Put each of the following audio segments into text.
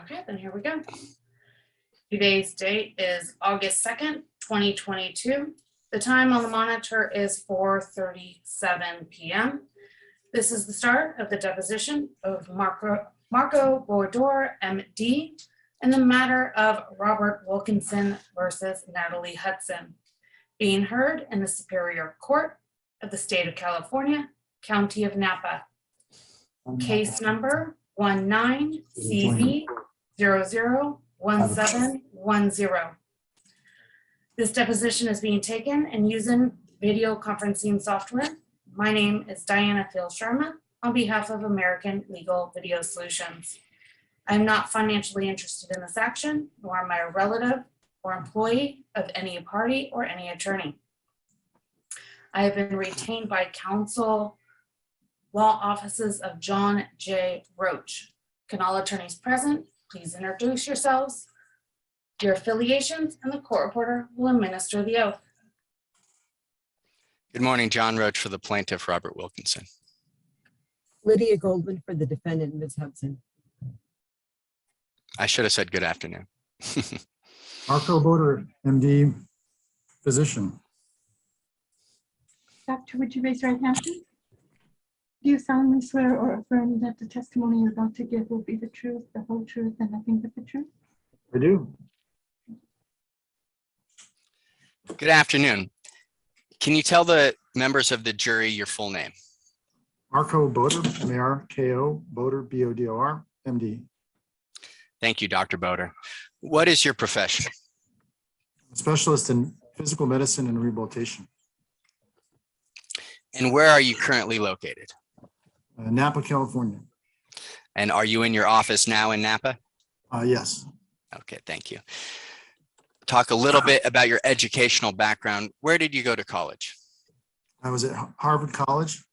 Okay, then here we go. Today's date is August 2nd, 2022. The time on the monitor is 4:37 p.m. This is the start of the deposition of Marko Bodor, MD, in the matter of Robert Wilkinson versus Natalie Hudson, being heard in the Superior Court of the State of California, County of Napa. Case number 19-CV-001710. This deposition is being taken and using video conferencing software. My name is Diana Phil Sharma on behalf of American Legal Video Solutions. I am not financially interested in this action, nor am I a relative or employee of any party or any attorney. I have been retained by counsel law offices of John J. Roach. Can all attorneys present please introduce yourselves, your affiliations, and the court reporter will administer the oath. Good morning, John Roach for the plaintiff, Robert Wilkinson. Lydia Goldman for the defendant, Ms. Hudson. I should have said good afternoon. Marko Bodor, MD, physician. Doctor, would you raise your right hand, please? Do you solemnly swear or affirm that the testimony you're about to give will be the truth, the whole truth, and nothing but the truth? I do. Good afternoon. Can you tell the members of the jury your full name? Marko Bodor, M-A-R-K-O, Bodor, B-O-D-O-R, MD. Thank you, Dr. Bodor. What is your profession? I'm a specialist in physical medicine and rehabilitation. And where are you currently located? Napa, California. And are you in your office now in Napa? Yes. Okay, thank you. Talk a little bit about your educational background. Where did you go to college? I was at Harvard College,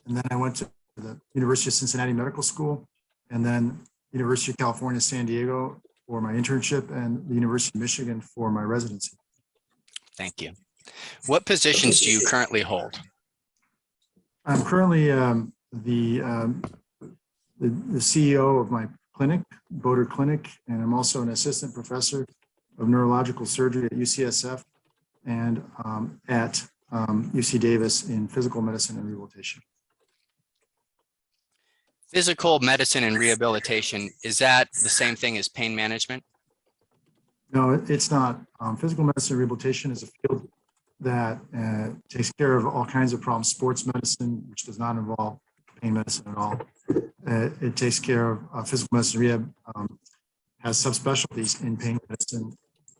and then I went to the University of Cincinnati Medical School, and then University of California, San Diego for my internship, and the University of Michigan for my residency. Thank you. What positions do you currently hold? I'm currently the CEO of my clinic, Bodor Clinic, and I'm also an assistant professor of neurological surgery at UCSF and at UC Davis in physical medicine and rehabilitation. Physical medicine and rehabilitation, is that the same thing as pain management? No, it's not. Physical medicine and rehabilitation is a field that takes care of all kinds of problems. Sports medicine, which does not involve pain medicine at all. It takes care of physical medicine rehab, has subspecialties in pain medicine,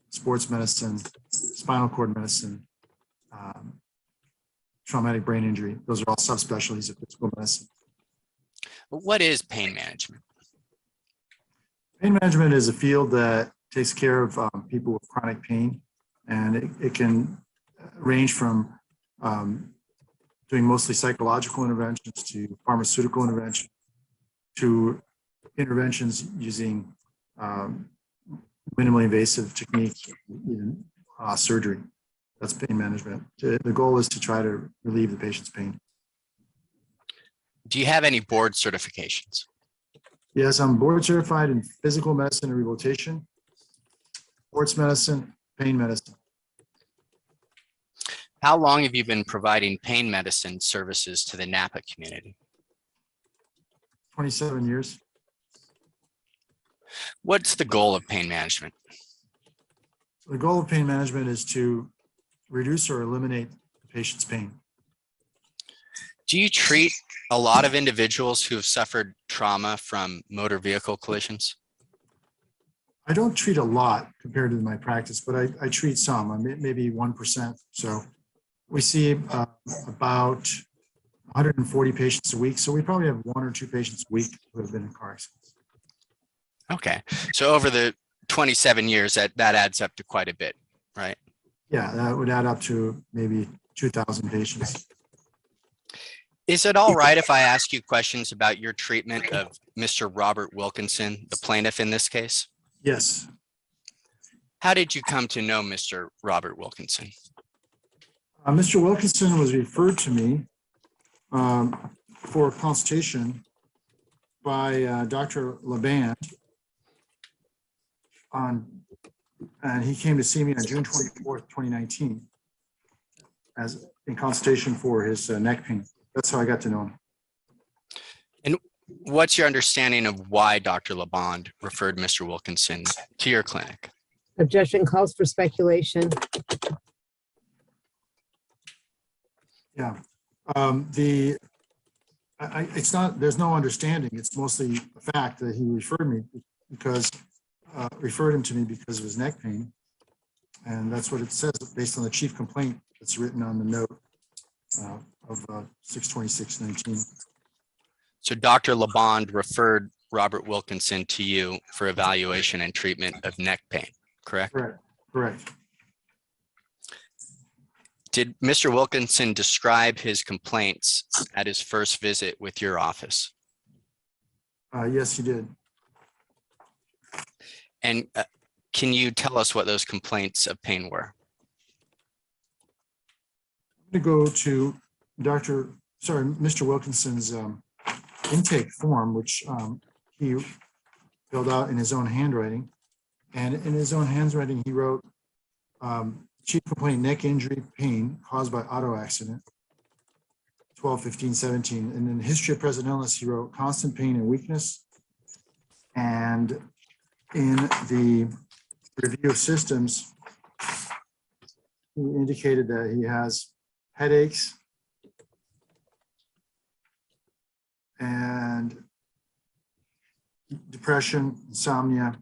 sports medicine, spinal cord medicine, traumatic brain injury. Those are all subspecialties of physical medicine. What is pain management? Pain management is a field that takes care of people with chronic pain, and it can range from doing mostly psychological interventions to pharmaceutical intervention to interventions using minimally invasive techniques, even surgery. That's pain management. The goal is to try to relieve the patient's pain. Do you have any board certifications? Yes, I'm board certified in physical medicine and rehabilitation, sports medicine, pain medicine. How long have you been providing pain medicine services to the Napa community? 27 years. What's the goal of pain management? The goal of pain management is to reduce or eliminate the patient's pain. Do you treat a lot of individuals who have suffered trauma from motor vehicle collisions? I don't treat a lot compared to my practice, but I treat some, maybe 1%. So we see about 140 patients a week. So we probably have 1 or 2 patients a week who have been in car accidents. Okay. So over the 27 years, that adds up to quite a bit, right? Yeah, that would add up to maybe 2,000 patients. Is it all right if I ask you questions about your treatment of Mr. Robert Wilkinson, the plaintiff in this case? Yes. How did you come to know Mr. Robert Wilkinson? Mr. Wilkinson was referred to me for a consultation by Dr. Laband, and he came to see me on June 24th, 2019, as in consultation for his neck pain. That's how I got to know him. And what's your understanding of why Dr. LeBond referred Mr. Wilkinson to your clinic? Objection calls for speculation. Yeah. It's not, there's no understanding. It's mostly a fact that he referred him to me because of his neck pain. And that's what it says based on the chief complaint that's written on the note of 6/26/19. So Dr. LeBond referred Robert Wilkinson to you for evaluation and treatment of neck pain, correct? Correct. Correct. Did Mr. Wilkinson describe his complaints at his first visit with your office? Yes, he did. And can you tell us what those complaints of pain were? I'm going to go to Mr. Wilkinson's intake form, which he filled out in his own handwriting. And in his own handwriting, he wrote, chief complaint, neck injury, pain caused by auto accident, 12/15/17. And in history of present illness, he wrote constant pain and weakness. And in the review of systems, he indicated that he has headaches and depression, insomnia,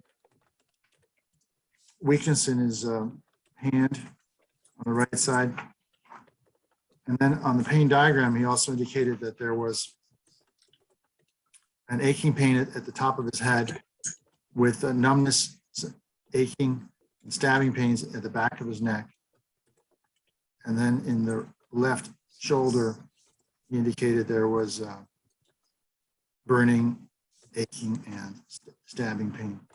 weakness in his hand on the right side. And then on the pain diagram, he also indicated that there was an aching pain at the top of his head with numbness, aching, and stabbing pains at the back of his neck. And then in the left shoulder, he indicated there was burning, aching, and stabbing pain.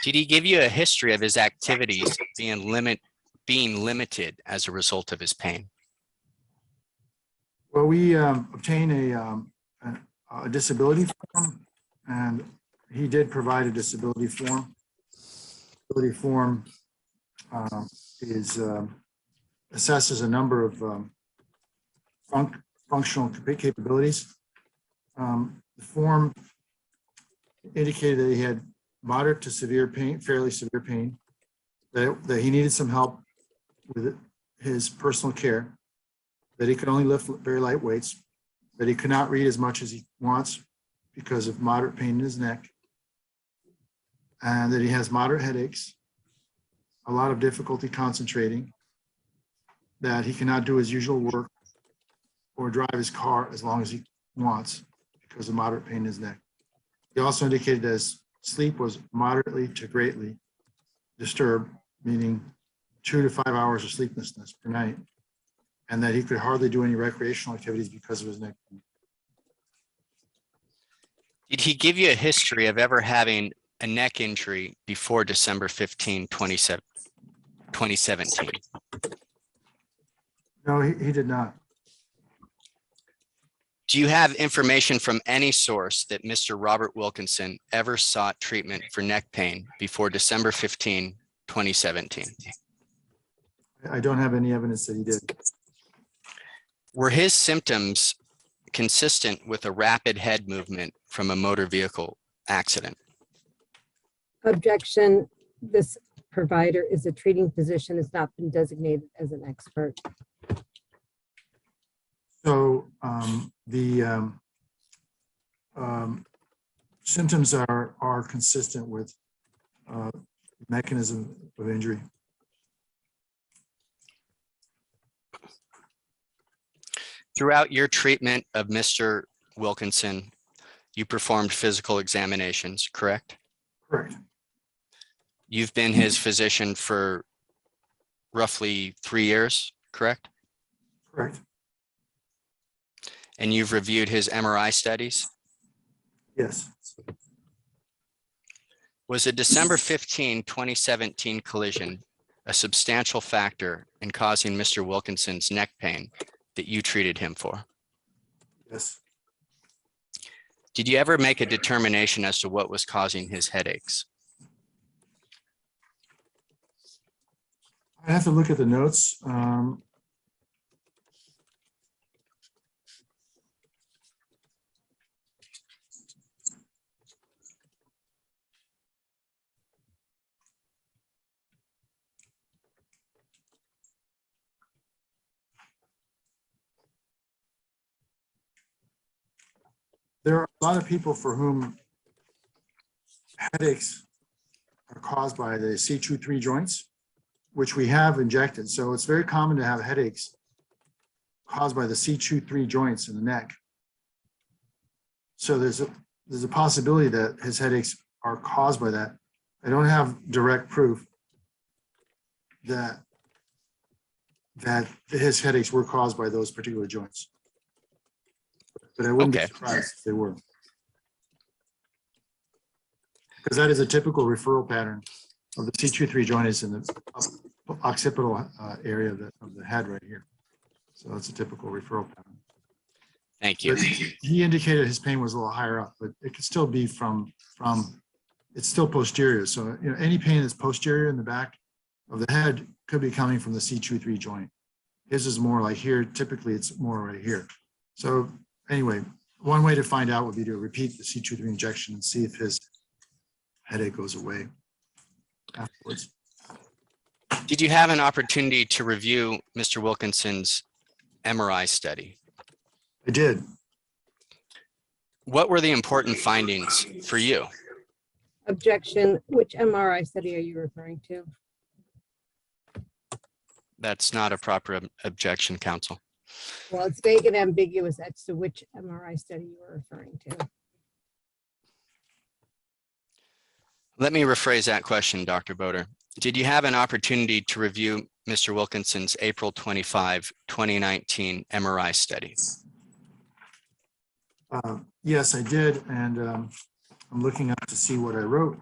Did he give you a history of his activities being limited as a result of his pain? Well, we obtained a disability form, and he did provide a disability form. Disability form assesses a number of functional capabilities. The form indicated that he had moderate to severe pain, fairly severe pain, that he needed some help with his personal care, that he could only lift very light weights, that he could not read as much as he wants because of moderate pain in his neck, and that he has moderate headaches, a lot of difficulty concentrating, that he cannot do his usual work or drive his car as long as he wants because of moderate pain in his neck. He also indicated that his sleep was moderately to greatly disturbed, meaning 2 to 5 hours of sleeplessness per night, and that he could hardly do any recreational activities because of his neck pain. Did he give you a history of ever having a neck injury before December 15, 2017? No, he did not. Do you have information from any source that Mr. Robert Wilkinson ever sought treatment for neck pain before December 15, 2017? I don't have any evidence that he did. Were his symptoms consistent with a rapid head movement from a motor vehicle accident? Objection. This provider is a treating physician, has not been designated as an expert. So the symptoms are consistent with mechanism of injury. Throughout your treatment of Mr. Wilkinson, you performed physical examinations, correct? Correct. You've been his physician for roughly 3 years, correct? Correct. And you've reviewed his MRI studies? Yes. Was a December 15, 2017 collision a substantial factor in causing Mr. Wilkinson's neck pain that you treated him for? Yes. Did you ever make a determination as to what was causing his headaches? I have to look at the notes. There are a lot of people for whom headaches are caused by the C2-3 joints, which we have injected. So it's very common to have headaches caused by the C2-3 joints in the neck. So there's a possibility that his headaches are caused by that. I don't have direct proof that his headaches were caused by those particular joints. But I wouldn't be surprised if they were. Because that is a typical referral pattern of the C2-3 joint is in the occipital area of the head right here. So it's a typical referral pattern. Thank you. But he indicated his pain was a little higher up, but it could still be from it's still posterior. So any pain that's posterior in the back of the head could be coming from the C2-3 joint. His is more like here. Typically, it's more right here. So anyway, one way to find out would be to repeat the C2-3 injection and see if his headache goes away afterwards. Did you have an opportunity to review Mr. Wilkinson's MRI study? I did. What were the important findings for you? Objection. Which MRI study are you referring to? That's not a proper objection, counsel. Well, it's vague and ambiguous as to which MRI study you were referring to. Let me rephrase that question, Dr. Bodor. Did you have an opportunity to review Mr. Wilkinson's April 25, 2019 MRI study? Yes, I did. And I'm looking up to see what I wrote.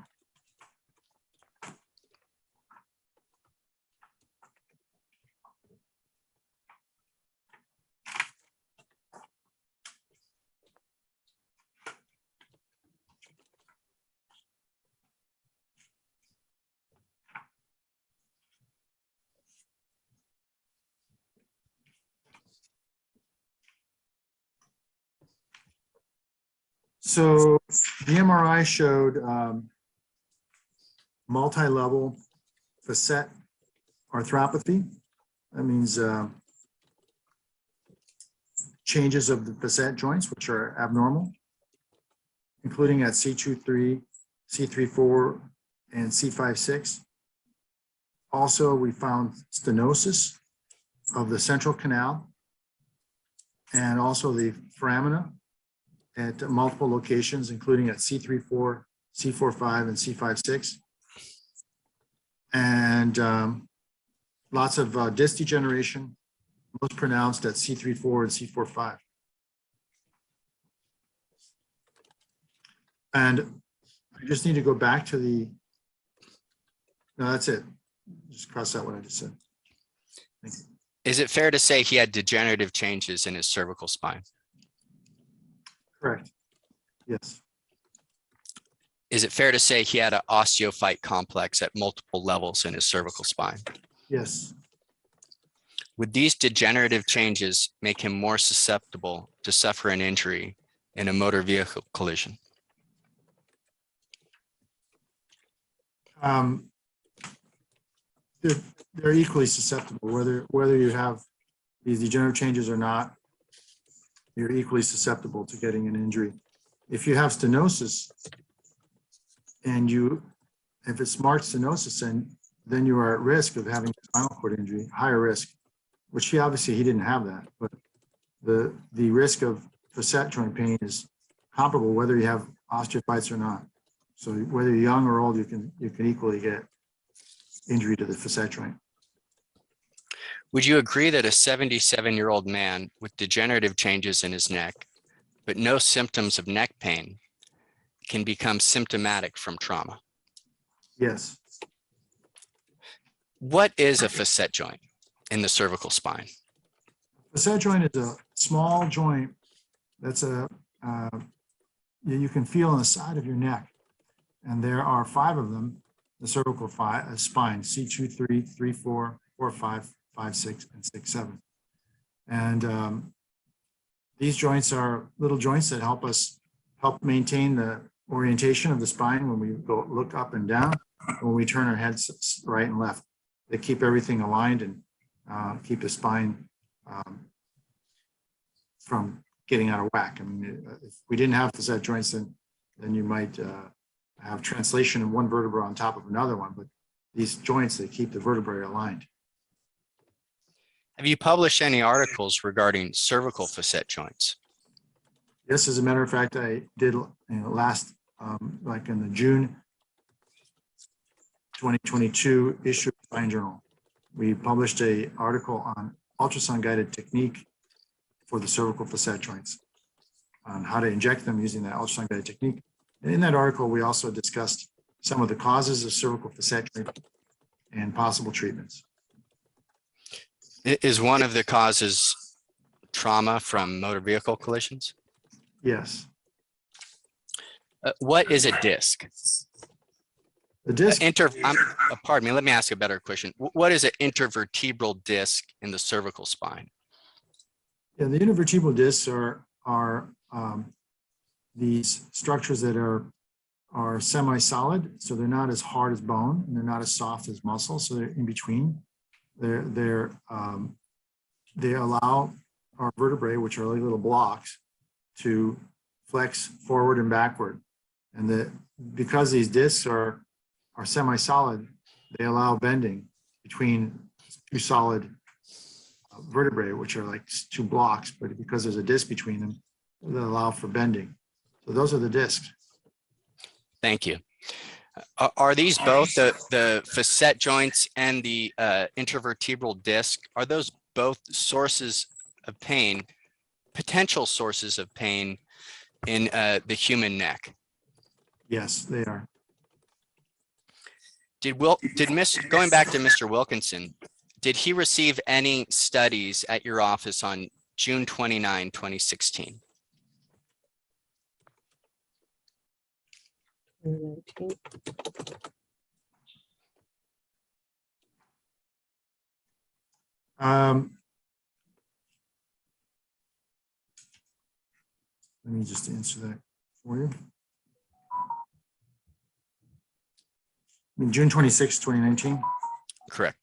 So the MRI showed multi-level facet arthropathy. That means changes of the facet joints, which are abnormal, including at C2-3, C3-4, and C5-6. Also, we found stenosis of the central canal and also the foramina at multiple locations, including at C3-4, C4-5, and C5-6. And lots of disc degeneration, most pronounced at C3-4 and C4-5. And I just need to go back to the, no, that's it. Just cross out what I just said. Thank you. Is it fair to say he had degenerative changes in his cervical spine? Correct. Yes. Is it fair to say he had an osteophyte complex at multiple levels in his cervical spine? Yes. Would these degenerative changes make him more susceptible to suffer an injury in a motor vehicle collision? They're equally susceptible, whether you have these degenerative changes or not. You're equally susceptible to getting an injury. If you have stenosis and if it's marked stenosis, then you are at risk of having a spinal cord injury, higher risk, which he didn't have that, but the risk of facet joint pain is comparable whether you have osteophytes or not. So whether you're young or old, you can equally get injury to the facet joint. Would you agree that a 77-year-old man with degenerative changes in his neck, but no symptoms of neck pain, can become symptomatic from trauma? Yes. What is a facet joint in the cervical spine? Facet joint is a small joint that's you can feel on the side of your neck. And there are 5 of them, the cervical spine, C2, 3, 4, 4, 5, 5, 6, and 6, 7. And these joints are little joints that help maintain the orientation of the spine when we look up and down, when we turn our heads right and left. They keep everything aligned and keep the spine from getting out of whack. I mean, if we didn't have facet joints, then you might have translation of one vertebra on top of another one, but these joints, they keep the vertebrae aligned. Have you published any articles regarding cervical facet joints? Yes, as a matter of fact, I did last, like in the June 2022 issue of Spine Journal. We published an article on ultrasound guided technique for the cervical facet joints, on how to inject them using that ultrasound guided technique. And in that article, we also discussed some of the causes of cervical facet joint and possible treatments. Is one of the causes trauma from motor vehicle collisions? Yes. What is a disc? The disc, Pardon me, let me ask a better question. What is an intervertebral disc in the cervical spine? yeah, the intervertebral discs are these structures that are semi-solid, so they're not as hard as bone and they're not as soft as muscle, so they're in between. They allow our vertebrae, which are like little blocks, to flex forward and backward. And because these discs are semi-solid, they allow bending between two solid vertebrae, which are like two blocks, but because there's a disc between them, they allow for bending. So those are the discs. Thank you. Are these both the facet joints and the intervertebral disc? Are those both sources of pain, potential sources of pain in the human neck? Yes, they are. Going back to Mr. Wilkinson, did he receive any studies at your office on June 29, 2016? 2019. Let me just answer that for you. I mean, June 26, 2019. Correct.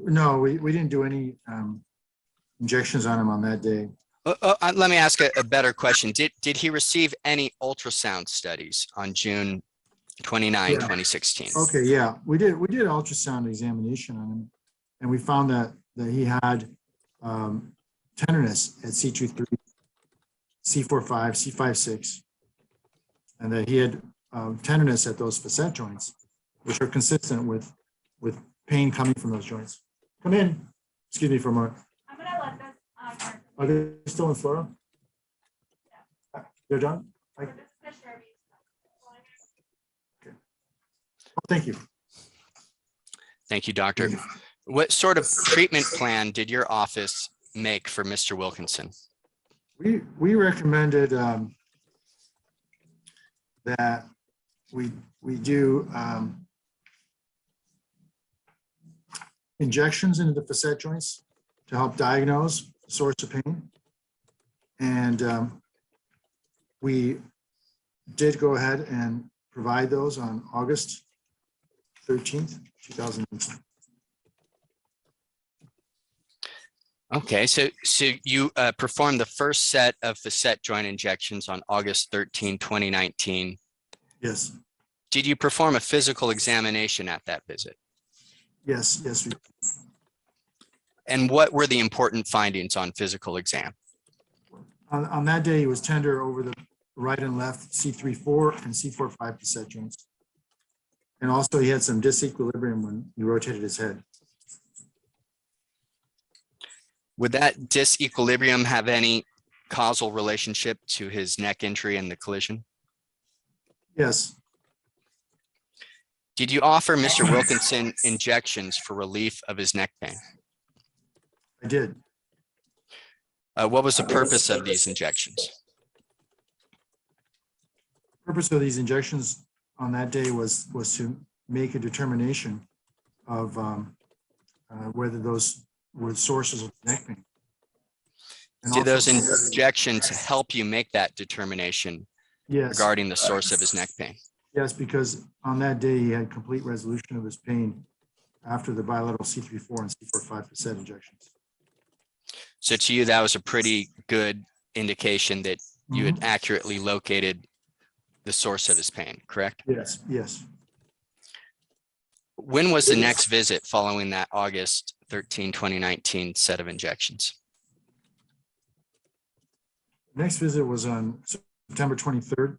No, we didn't do any injections on him on that day. Let me ask a better question. Did he receive any ultrasound studies on June 29, Yeah. 2016? Okay, yeah, we did ultrasound examination on him, and we found that he had tenderness at C23, C45, C56, and that he had tenderness at those facet joints, which are consistent with pain coming from those joints. Come in. Excuse me for a moment. I'm gonna let this. Are they still in Florida? They're done? Okay. Oh, thank you. Thank you, doctor. What sort of treatment plan did your office make for Mr. Wilkinson? We recommended that we do injections into the facet joints to help diagnose the source of pain. And we did go ahead and provide those on August 13th, 2019. Okay, so you performed the first set of facet joint injections on August 13, 2019. Yes, Did you perform a physical examination at that visit? yes. And what were the important findings on physical exam? On that day, he was tender over the right and left C3-4 and C4-5 facet joints. And also he had some disequilibrium when he rotated his head. Would that disequilibrium have any causal relationship to his neck injury and the collision? Yes, Did you offer Mr. Wilkinson injections for relief of his neck pain? I did. What was the purpose of these injections? Purpose of these injections on that day was to make a determination of whether those were sources of neck pain. And Did those also- injections help you make that determination Yes, regarding the source of his neck pain? yes, because on that day he had complete resolution of his pain after the bilateral C3-4 and C4-5 facet injections. So to you, that was a pretty good indication that you had accurately located the source of his pain, correct? Yes, yes. When was the next visit following that August 13, 2019 set of injections? Next visit was on September 23rd.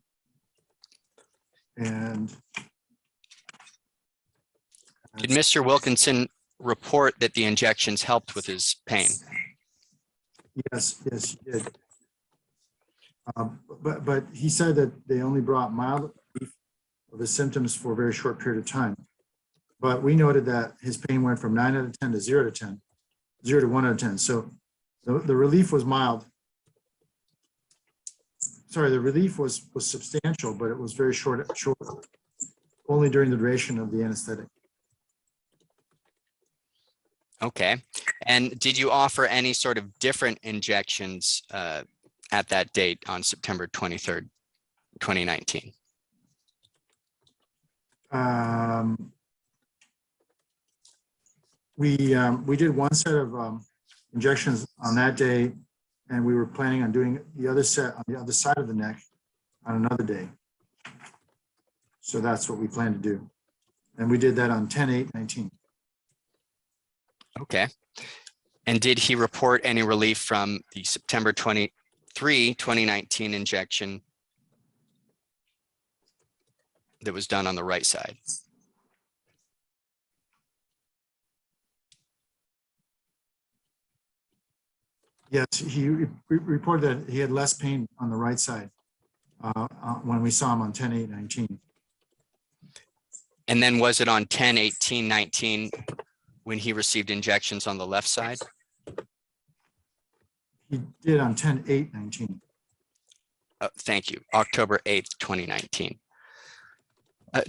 And Did Mr. Wilkinson report that the injections helped with his pain? yes, he did. But he said that they only brought mild relief of his symptoms for a very short period of time. But we noted that his pain went from 9 out of 10 to 0 to 10, 0 to 1 out of 10. So the relief was mild. Sorry, the relief was substantial, but it was very short, only during the duration of the anesthetic. Okay. And did you offer any sort of different injections at that date on September 23rd, 2019? We did one set of injections on that day, and we were planning on doing the other set on the other side of the neck on another day. So that's what we plan to do. And we did that on 10/8/19. Okay. And did he report any relief from the September 23, 2019 injection that was done on the right side? Yes, he reported that he had less pain on the right side when we saw him on 10/8/19. And then was it on 10/18/19 when he received injections on the left side? He did on 10/8/19. Thank you. October 8th, 2019.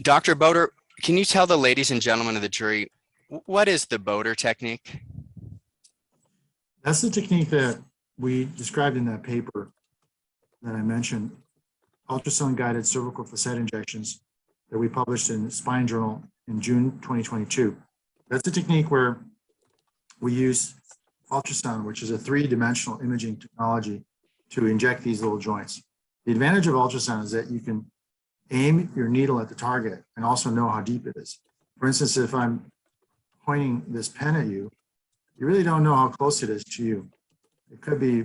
Dr. Bodor, can you tell the ladies and gentlemen of the jury, what is the Bodor technique? That's the technique that we described in that paper that I mentioned, ultrasound guided cervical facet injections that we published in Spine Journal in June 2022. That's a technique where we use ultrasound, which is a three-dimensional imaging technology, to inject these little joints. The advantage of ultrasound is that you can aim your needle at the target and also know how deep it is. For instance, if I'm pointing this pen at you, you really don't know how close it is to you. It could be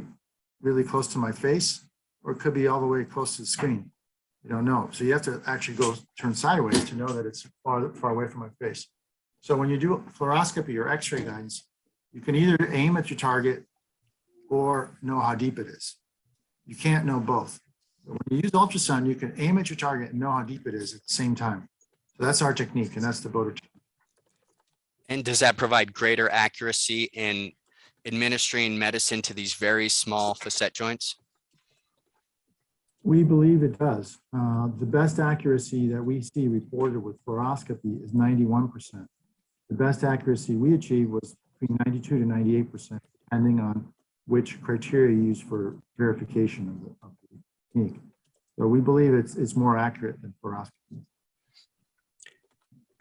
really close to my face, or it could be all the way close to the screen. You don't know. So you have to actually go turn sideways to know that it's far away from my face. So when you do fluoroscopy or x-ray guidance, you can either aim at your target or know how deep it is. You can't know both. But when you use ultrasound, you can aim at your target and know how deep it is at the same time. So that's our technique, and that's the Bodor technique. And does that provide greater accuracy in administering medicine to these very small facet joints? We believe it does. The best accuracy that we see reported with fluoroscopy is 91%. The best accuracy we achieved was between 92 to 98%, depending on which criteria you use for verification of the technique. So we believe it's more accurate than fluoroscopy.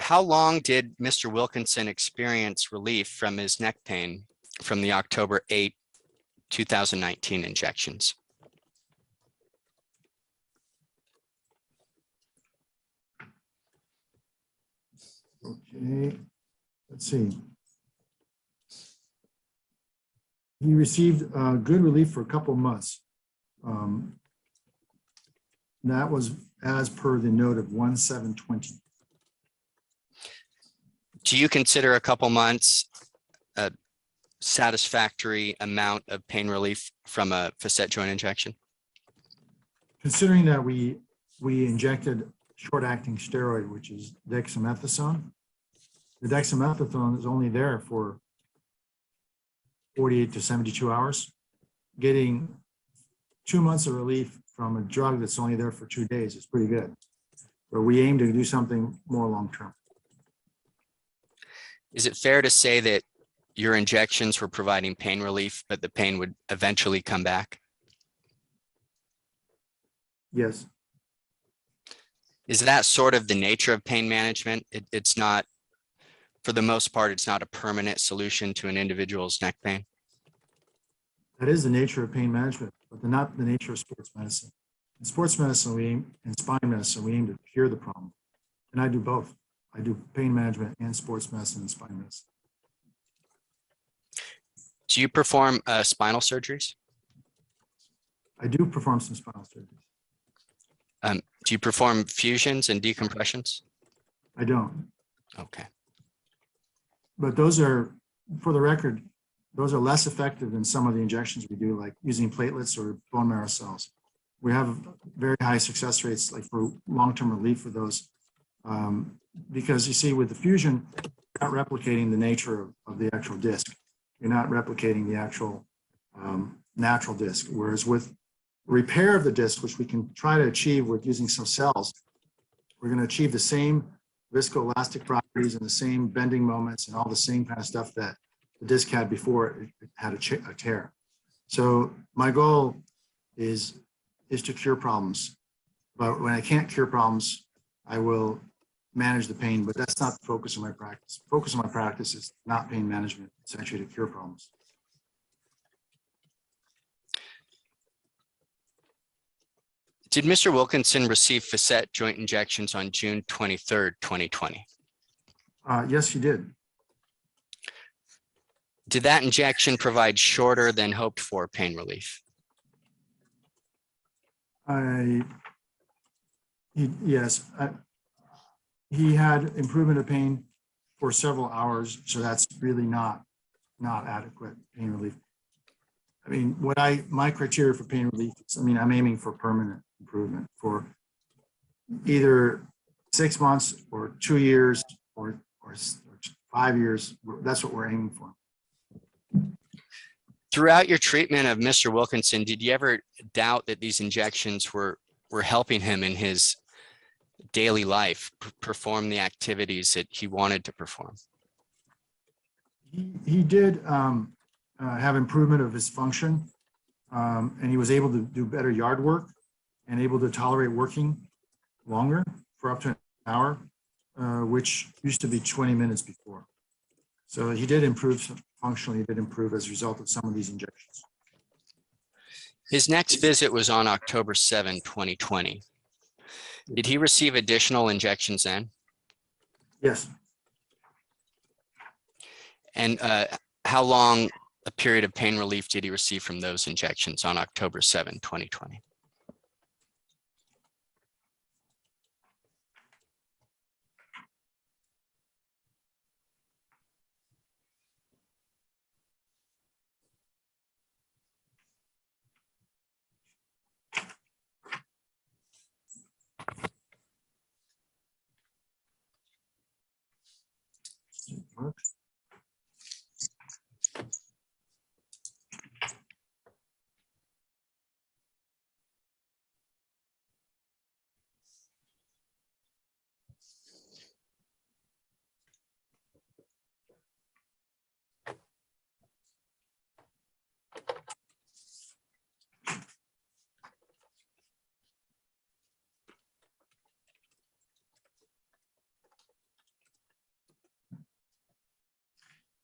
How long did Mr. Wilkinson experience relief from his neck pain from the October 8, 2019 injections? Okay, let's see. He received good relief for a couple of months. That was as per the note of 1/7/20. Do you consider a couple months a satisfactory amount of pain relief from a facet joint injection? Considering that we injected short-acting steroid, which is dexamethasone, the dexamethasone is only there for 48 to 72 hours. Getting 2 months of relief from a drug that's only there for 2 days is pretty good. but we aim to do something more long-term. Is it fair to say that your injections were providing pain relief, but the pain would eventually come back? Yes, Is that sort of the nature of pain management? It's not, for the most part, it's not a permanent solution to an individual's neck pain. that is the nature of pain management, but not the nature of sports medicine. In sports medicine, in spine medicine, we aim to cure the problem. And I do both. I do pain management and sports medicine and spine medicine. Do you perform spinal surgeries? I do perform some spinal surgeries. Do you perform fusions and decompressions? I don't. Okay. But those are, for the record, those are less effective than some of the injections we do, like using platelets or bone marrow cells. We have very high success rates, like for long-term relief for those. Because you see, with the fusion, you're not replicating the nature of the actual disc. You're not replicating the actual natural disc. Whereas with repair of the disc, which we can try to achieve with using some cells, we're going to achieve the same viscoelastic properties and the same bending moments and all the same kind of stuff that the disc had before it had a tear. So my goal is to cure problems. But when I can't cure problems, I will manage the pain, but that's not the focus of my practice. The focus of my practice is not pain management, it's actually to cure problems. Did Mr. Wilkinson receive facet joint injections on June 23rd, 2020? Yes, he did. Did that injection provide shorter than hoped for pain relief? Yes. He had improvement of pain for several hours, so that's really not adequate pain relief. I mean, my criteria for pain relief is, I'm aiming for permanent improvement for either 6 months or 2 years or 5 years. That's what we're aiming for. Throughout your treatment of Mr. Wilkinson, did you ever doubt that these injections were helping him in his daily life perform the activities that he wanted to perform? He did have improvement of his function, and he was able to do better yard work and able to tolerate working longer for up to an hour, which used to be 20 minutes before. So he did improve functionally, he did improve as a result of some of these injections. His next visit was on October 7, 2020. Did he receive additional injections then? Yes. And how long a period of pain relief did he receive from those injections on October 7, 2020?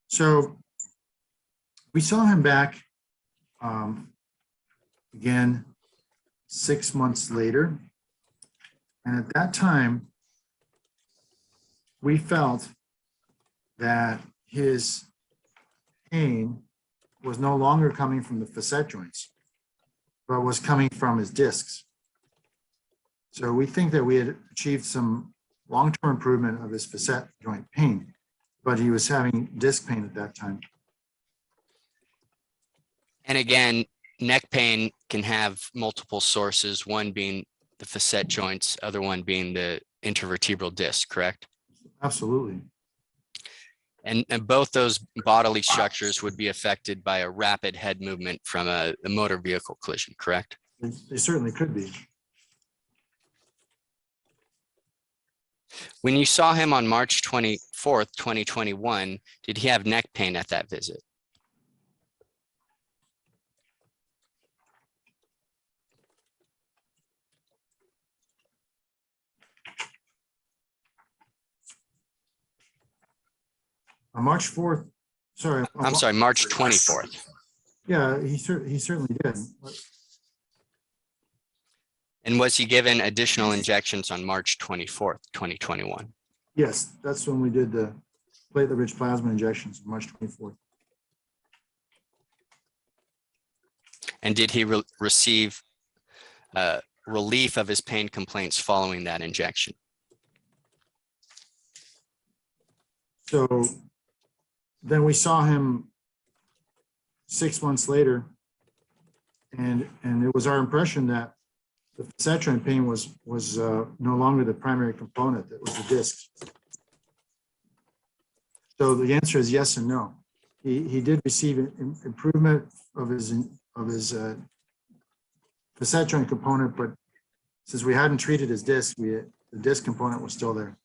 So we saw him back again 6 months later. And at that time, we felt that his pain was no longer coming from the facet joints, but was coming from his discs. So we think that we had achieved some long-term improvement of his facet joint pain, but he was having disc pain at that time. And again, neck pain can have multiple sources, one being the facet joints, other one being the intervertebral disc, correct? Absolutely. And both those bodily structures would be affected by a rapid head movement from a motor vehicle collision, correct? They certainly could be. When you saw him on March 24th, 2021, did he have neck pain at that visit? On March 4th, sorry. I'm sorry, March 24th. Yeah, he certainly did. And was he given additional injections on March 24th, 2021? Yes, that's when we did the platelet-rich plasma injections, March 24th. And did he receive relief of his pain complaints following that injection? So then we saw him 6 months later, and it was our impression that the Facetron pain was no longer the primary component, that was the discs. So the answer is yes and no. He did receive an improvement of his Facetron component, but since we hadn't treated his disc, the disc component was still there.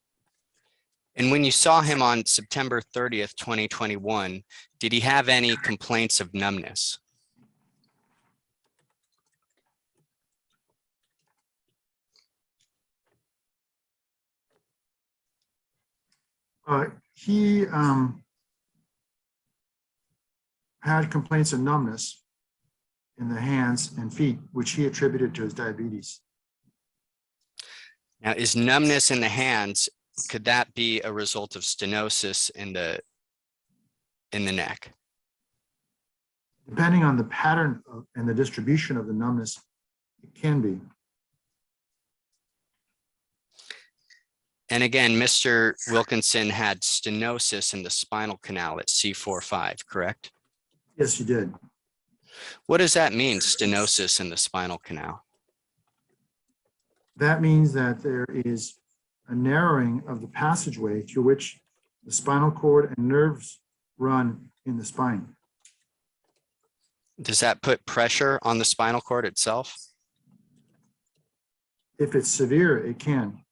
And when you saw him on September 30th, 2021, did he have any complaints of numbness? He had complaints of numbness in the hands and feet, which he attributed to his diabetes. Now, is numbness in the hands, could that be a result of stenosis in the neck? Depending on the pattern and the distribution of the numbness, it can be. And again, Mr. Wilkinson had stenosis in the spinal canal at C4-5, correct? Yes, he did. What does that mean, stenosis in the spinal canal? That means that there is a narrowing of the passageway through which the spinal cord and nerves run in the spine. Does that put pressure on the spinal cord itself? If it's severe, it can.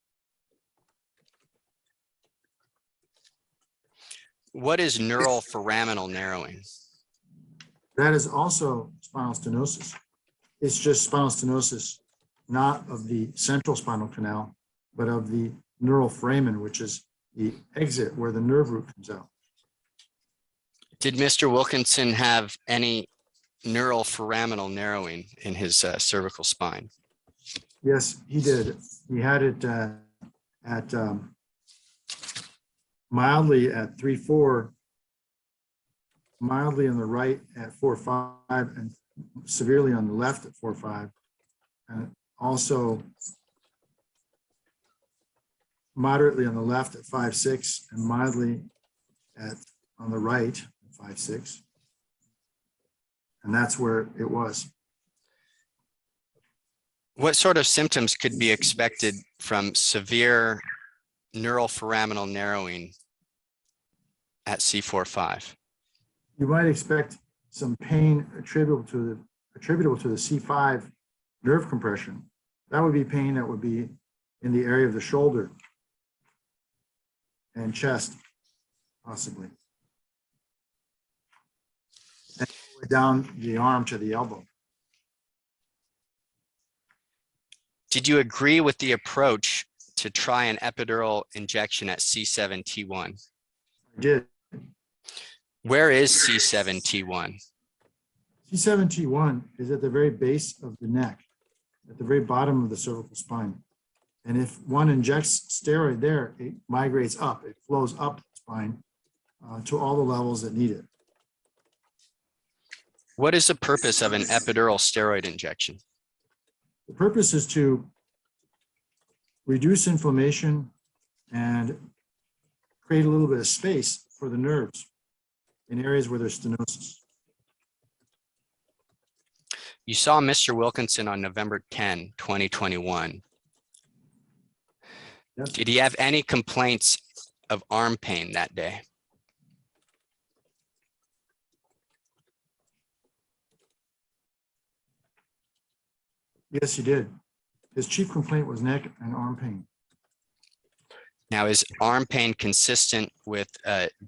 What is neural foraminal narrowing? That is also spinal stenosis. It's just spinal stenosis, not of the central spinal canal, but of the neural foramen, which is the exit where the nerve root comes out. Did Mr. Wilkinson have any neural foraminal narrowing in his cervical spine? Yes, he did. He had it at mildly at 3-4, mildly on the right at 4-5, and severely on the left at 4-5, and also moderately on the left at 5-6, and mildly on the right at 5-6. And that's where it was. What sort of symptoms could be expected from severe neural foraminal narrowing at C4-5? You might expect some pain attributable to the C5 nerve compression. That would be pain that would be in the area of the shoulder and chest, possibly, and down the arm to the elbow. Did you agree with the approach to try an epidural injection at C7-T1? I did. Where is C7-T1? C7-T1 is at the very base of the neck, at the very bottom of the cervical spine. And if one injects steroid there, it migrates up, it flows up the spine to all the levels that need it. What is the purpose of an epidural steroid injection? The purpose is to reduce inflammation and create a little bit of space for the nerves in areas where there's stenosis. You saw Mr. Wilkinson on November 10, 2021. Yes. Did he have any complaints of arm pain that day? Yes, he did. His chief complaint was neck and arm pain. Now, is arm pain consistent with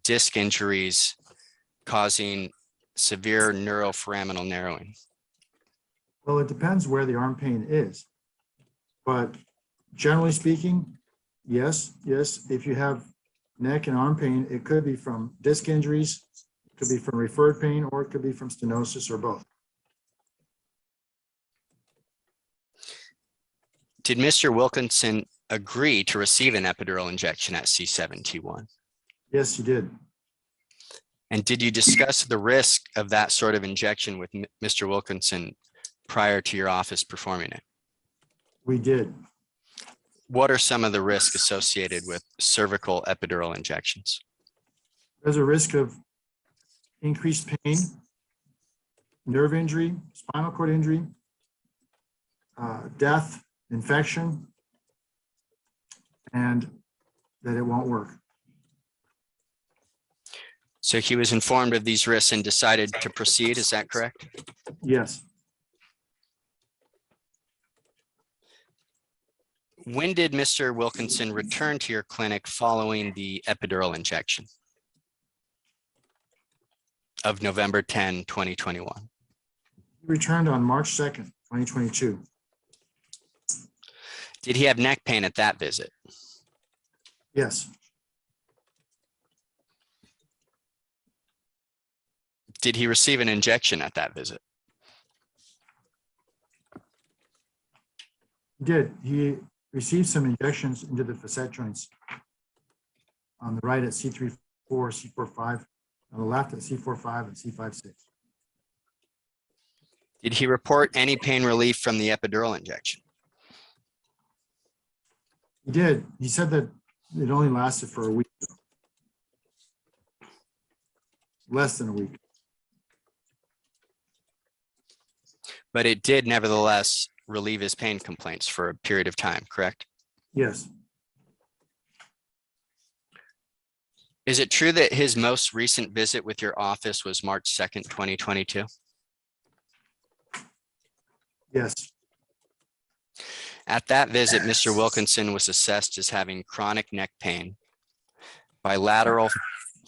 disc injuries causing severe neuroforaminal narrowing? Well, it depends where the arm pain is. But generally speaking, yes. If you have neck and arm pain, it could be from disc injuries, it could be from referred pain, or it could be from stenosis, or both. Did Mr. Wilkinson agree to receive an epidural injection at C7T1? Yes, you did. And did you discuss the risk of that sort of injection with Mr. Wilkinson prior to your office performing it? We did. What are some of the risks associated with cervical epidural injections? There's a risk of increased pain, nerve injury, spinal cord injury, death, infection, and that it won't work. So he was informed of these risks and decided to proceed, is that correct? Yes. When did Mr. Wilkinson return to your clinic following the epidural injection of November 10, 2021? He returned on March 2nd, 2022. Did he have neck pain at that visit? Yes. Did he receive an injection at that visit? He did. He received some injections into the facet joints on the right at C3-4, C4-5, on the left at C4-5 and C5-6. Did he report any pain relief from the epidural injection? He did. He said that it only lasted for a week, less than a week. But it did nevertheless relieve his pain complaints for a period of time, correct? Yes. Is it true that his most recent visit with your office was March 2nd, 2022? Yes. At that visit, Mr. Wilkinson was assessed as having chronic neck pain, bilateral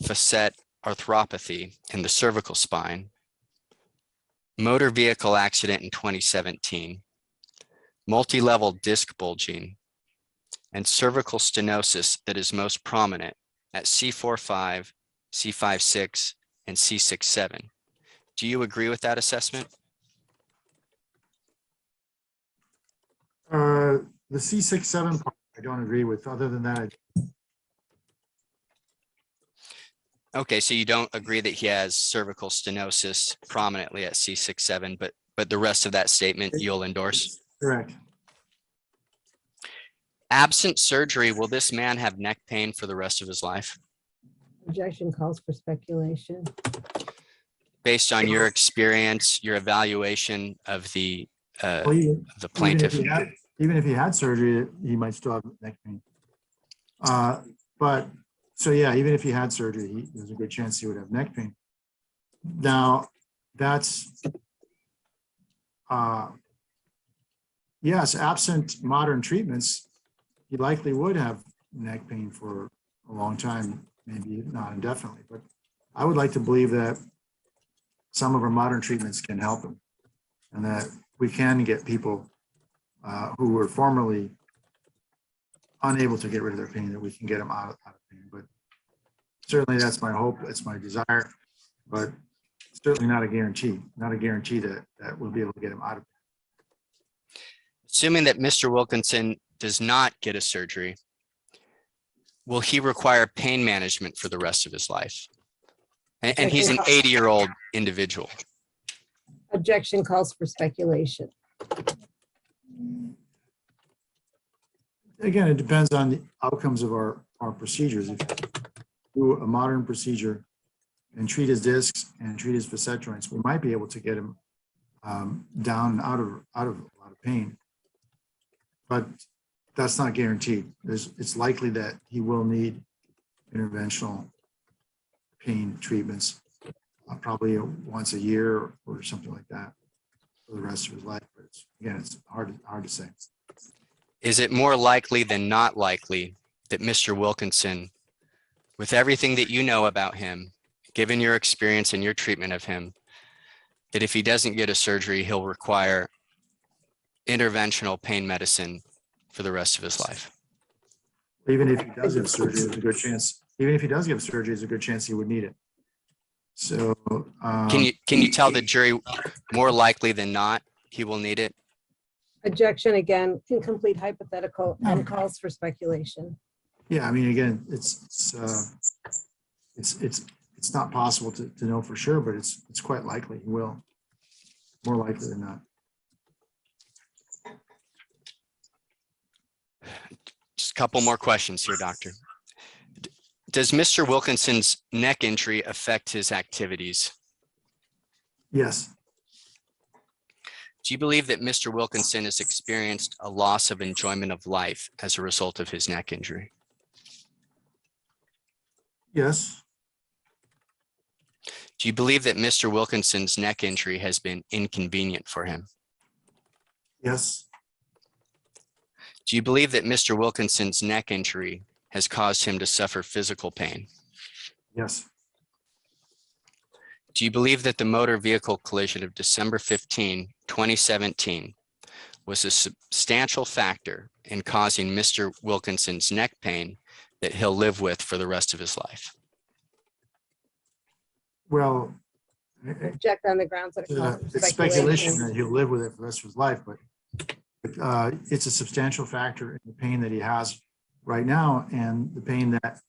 facet arthropathy in the cervical spine, motor vehicle accident in 2017, multi-level disc bulging, and cervical stenosis that is most prominent at C4-5, C5-6, and C6-7. Do you agree with that assessment? The C6-7 part, I don't agree with. Other than that, Okay, so you don't agree that he has cervical stenosis prominently at C6-7, but the rest of that statement you'll endorse? correct. Absent surgery, will this man have neck pain for the rest of his life? Objection calls for speculation. Based on your experience, your evaluation of the Well, plaintiff? Even if he had surgery, he might still have neck pain. But so yeah, even if he had surgery, there's a good chance he would have neck pain. Now, that's yes, absent modern treatments, he likely would have neck pain for a long time, maybe not indefinitely. But I would like to believe that some of our modern treatments can help him, and that we can get people who were formerly unable to get rid of their pain, that we can get them out of pain. But certainly that's my hope, it's my desire, but certainly not a guarantee, that we'll be able to get them out of pain. Assuming that Mr. Wilkinson does not get a surgery, will he require pain management for the rest of his life? And he's an 80-year-old individual. Objection calls for speculation. Again, it depends on the outcomes of our procedures. If we do a modern procedure and treat his discs and treat his facet joints, we might be able to get him down and out of a lot of pain. But that's not guaranteed. It's likely that he will need interventional pain treatments, probably once a year or something like that for the rest of his life. But it's hard to say. Is it more likely than not likely that Mr. Wilkinson, with everything that you know about him, given your experience and your treatment of him, that if he doesn't get a surgery, he'll require interventional pain medicine for the rest of his life? Even if he does have surgery, there's a good chance, even if he does get surgery, there's a good chance he would need it. So. Can you tell the jury more likely than not he will need it? Objection again, incomplete hypothetical and calls for speculation. Yeah, I mean, again, it's not possible to know for sure, but it's quite likely he will, more likely than not. Just a couple more questions here, doctor. Does Mr. Wilkinson's neck injury affect his activities? Yes, Do you believe that Mr. Wilkinson has experienced a loss of enjoyment of life as a result of his neck injury? yes, Do you believe that Mr. Wilkinson's neck injury has been inconvenient for him? yes, Do you believe that Mr. Wilkinson's neck injury has caused him to suffer physical pain? yes, Do you believe that the motor vehicle collision of December 15, 2017 was a substantial factor in causing Mr. Wilkinson's neck pain that he'll live with for the rest of his life? well, Object on the grounds that it calls for it's speculation that he'll live with it for the rest of his life, but it's a substantial factor in the pain that he has right now, and the pain that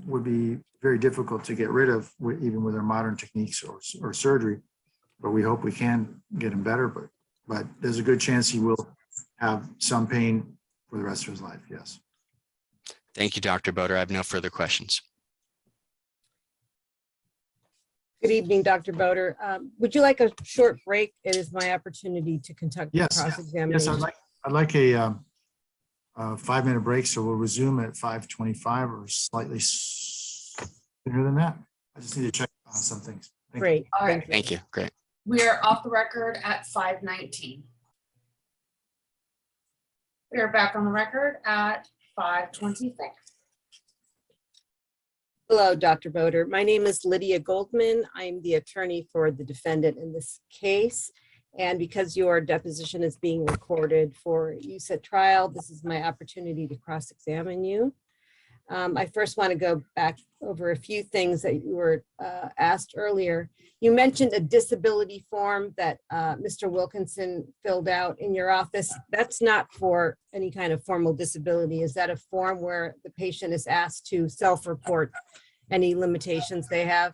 would be very difficult to get rid of, even with our modern techniques or surgery. But we hope we can get him better. But there's a good chance he will have some pain for the rest of his life. Yes. Thank you, Dr. Bodor. I have no further questions. Good evening, Dr. Bodor. Would you like a short break? It is my opportunity to conduct the Yes. cross-examination. Yes, I'd like a 5-minute break, so we'll resume at 5:25 or slightly sooner than that. I just need to check on some things. Thank you. Great. All right. Thank you. Great. We are off the record at 5:19. We are back on the record at 5:26. Hello, Dr. Bodor. My name is Lydia Goldman. I'm the attorney for the defendant in this case. And because your deposition is being recorded for use at trial, this is my opportunity to cross-examine you. I first want to go back over a few things that you were asked earlier. You mentioned a disability form that Mr. Wilkinson filled out in your office. That's not for any kind of formal disability. Is that a form where the patient is asked to self-report any limitations they have?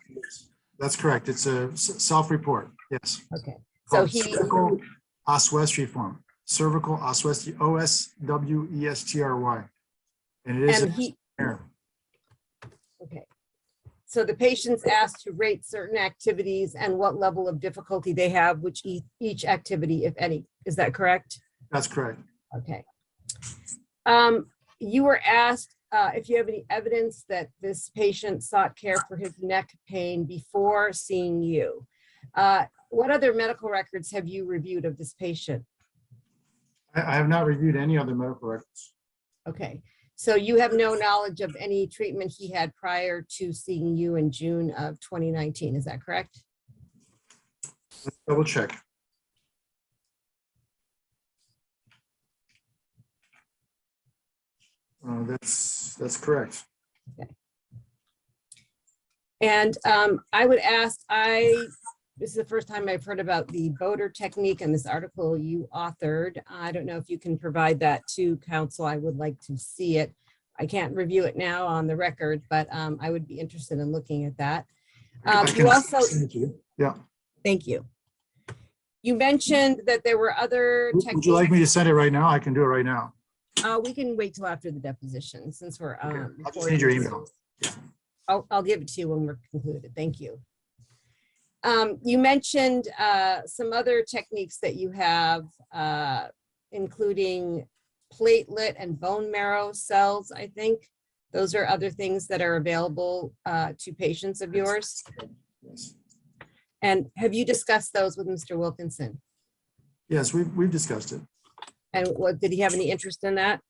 That's correct. It's a self-report. Yes. Okay. So he, Cervical oswestry form. Cervical oswestry, OSWESTRY. And it is and a he, error. okay. So the patient's asked to rate certain activities and what level of difficulty they have, which each activity, if any. Is that correct? That's correct. Okay. You were asked if you have any evidence that this patient sought care for his neck pain before seeing you. What other medical records have you reviewed of this patient? I have not reviewed any other medical records. Okay. So you have no knowledge of any treatment he had prior to seeing you in June of 2019. Is that correct? Let's double check. That's correct. Okay. And I would ask, this is the first time I've heard about the Bodor technique and this article you authored. I don't know if you can provide that to counsel. I would like to see it. I can't review it now on the record, but I would be interested in looking at that. You also, Yeah. thank you. You mentioned that there were other techniques. Would you like me to send it right now? I can do it right now. We can wait till after the deposition since we're. Okay. I'll just need your email. I'll give it to you when we're concluded. Thank you. You mentioned some other techniques that you have, including platelet and bone marrow cells, I think. Those are other things that are available to patients of yours. Yes. And have you discussed those with Mr. Wilkinson? Yes, we've discussed it. And what, did he have any interest in that?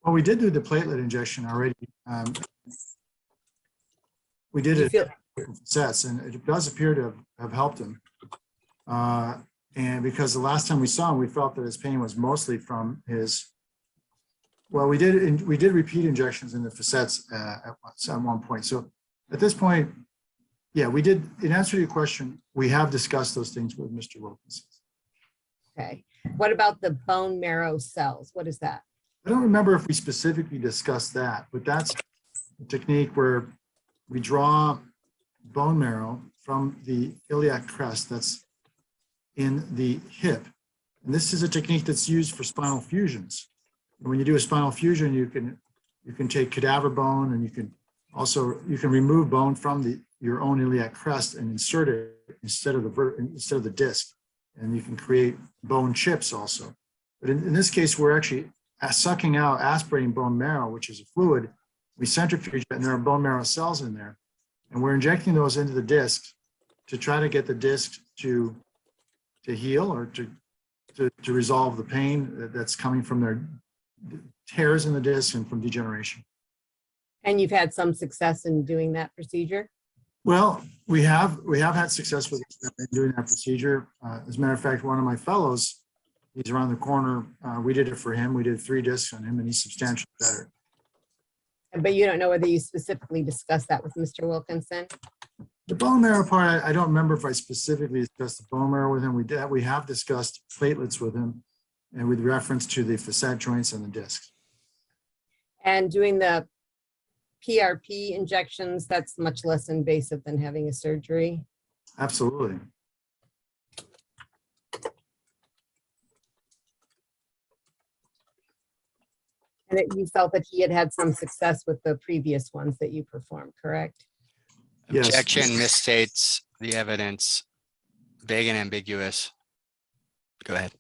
Well, we did do the platelet injection already. We did You it feel, sets, and it does appear to have helped him. And because the last time we saw him, we felt that his pain was mostly from his, well, we did repeat injections in the facets at one point. So at this point, yeah, we did, in answer to your question, we have discussed those things with Mr. Wilkinson. okay. What about the bone marrow cells? What is that? I don't remember if we specifically discussed that, but that's a technique where we draw bone marrow from the iliac crest that's in the hip. And this is a technique that's used for spinal fusions. And when you do a spinal fusion, you can take cadaver bone, and you can remove bone from your own iliac crest and insert it instead of the disc. And you can create bone chips also. But in this case, we're actually sucking out, aspirating bone marrow, which is a fluid. We centrifuge it, and there are bone marrow cells in there. And we're injecting those into the disc to try to get the disc to heal, or to resolve the pain that's coming from their tears in the disc and from degeneration. And you've had some success in doing that procedure? Well, we have had success with doing that procedure. As a matter of fact, one of my fellows, he's around the corner. We did it for him. We did 3 discs on him, and he's substantially better. But you don't know whether you specifically discussed that with Mr. Wilkinson? The bone marrow part, I don't remember if I specifically discussed the bone marrow with him. We have discussed platelets with him, and with reference to the facet joints and the discs. And doing the PRP injections, that's much less invasive than having a surgery? Absolutely. And you felt that he had had some success with the previous ones that you performed, correct? Yes. Objection misstates the evidence, vague and ambiguous. Go ahead.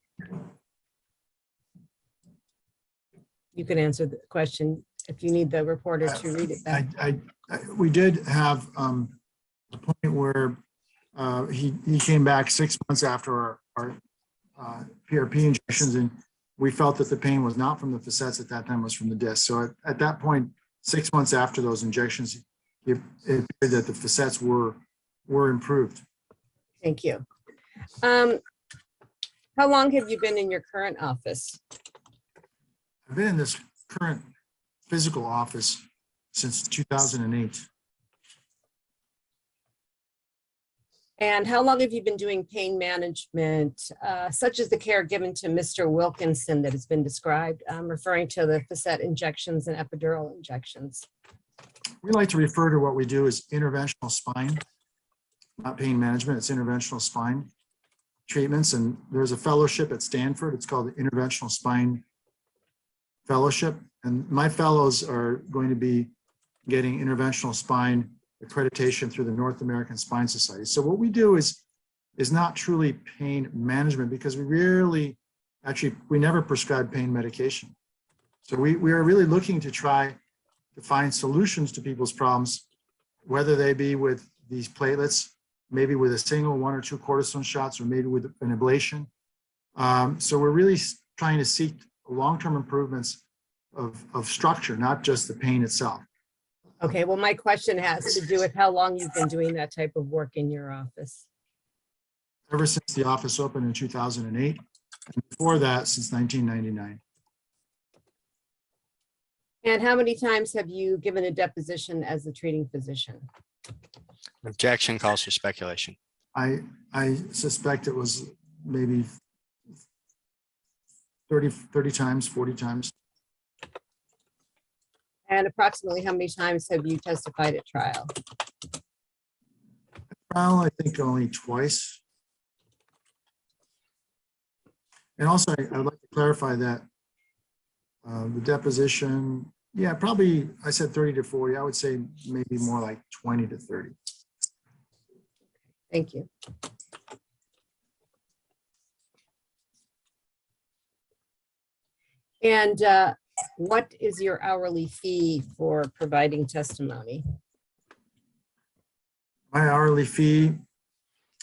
You can answer the question if you need the reporter to read it back. We did have a point where he came back 6 months after our PRP injections, and we felt that the pain was not from the facets at that time, it was from the disc. So at that point, 6 months after those injections, it appeared that the facets were improved. Thank you. How long have you been in your current office? I've been in this current physical office since 2008. And how long have you been doing pain management, such as the care given to Mr. Wilkinson that has been described? I'm referring to the facet injections and epidural injections. We like to refer to what we do as interventional spine, not pain management, it's interventional spine treatments. And there's a fellowship at Stanford, it's called the Interventional Spine Fellowship. And my fellows are going to be getting interventional spine accreditation through the North American Spine Society. So what we do is not truly pain management, because we never prescribe pain medication. So we are really looking to try to find solutions to people's problems, whether they be with these platelets, maybe with a single 1 or 2 cortisone shots, or maybe with an ablation. So we're really trying to seek long-term improvements of structure, not just the pain itself. Okay, well, my question has to do with how long you've been doing that type of work in your office. Ever since the office opened in 2008, and before that, since 1999. And how many times have you given a deposition as a treating physician? Objection calls for speculation. I suspect it was maybe 30 times, 40 times. And approximately how many times have you testified at trial? Well, I think only twice. And also, I would like to clarify that the deposition, yeah, probably, I said 30 to 40. I would say maybe more like 20 to 30. Thank you. And what is your hourly fee for providing testimony? My hourly fee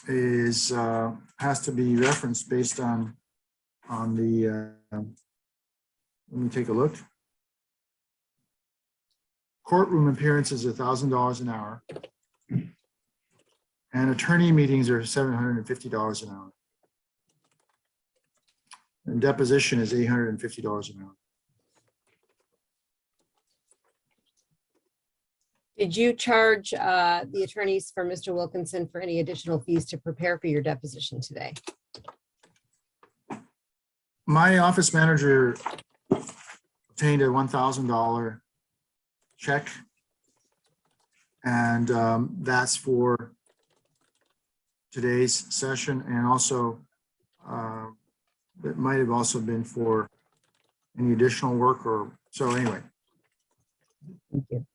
is has to be referenced based on the let me take a look. Courtroom appearances are $1,000 an hour. And attorney meetings are $750 an hour. And deposition is $850 an hour. Did you charge the attorneys for Mr. Wilkinson for any additional fees to prepare for your deposition today? My office manager obtained a $1,000 check. And that's for today's session. And also, it might have also been for any additional work or so anyway. Thank you.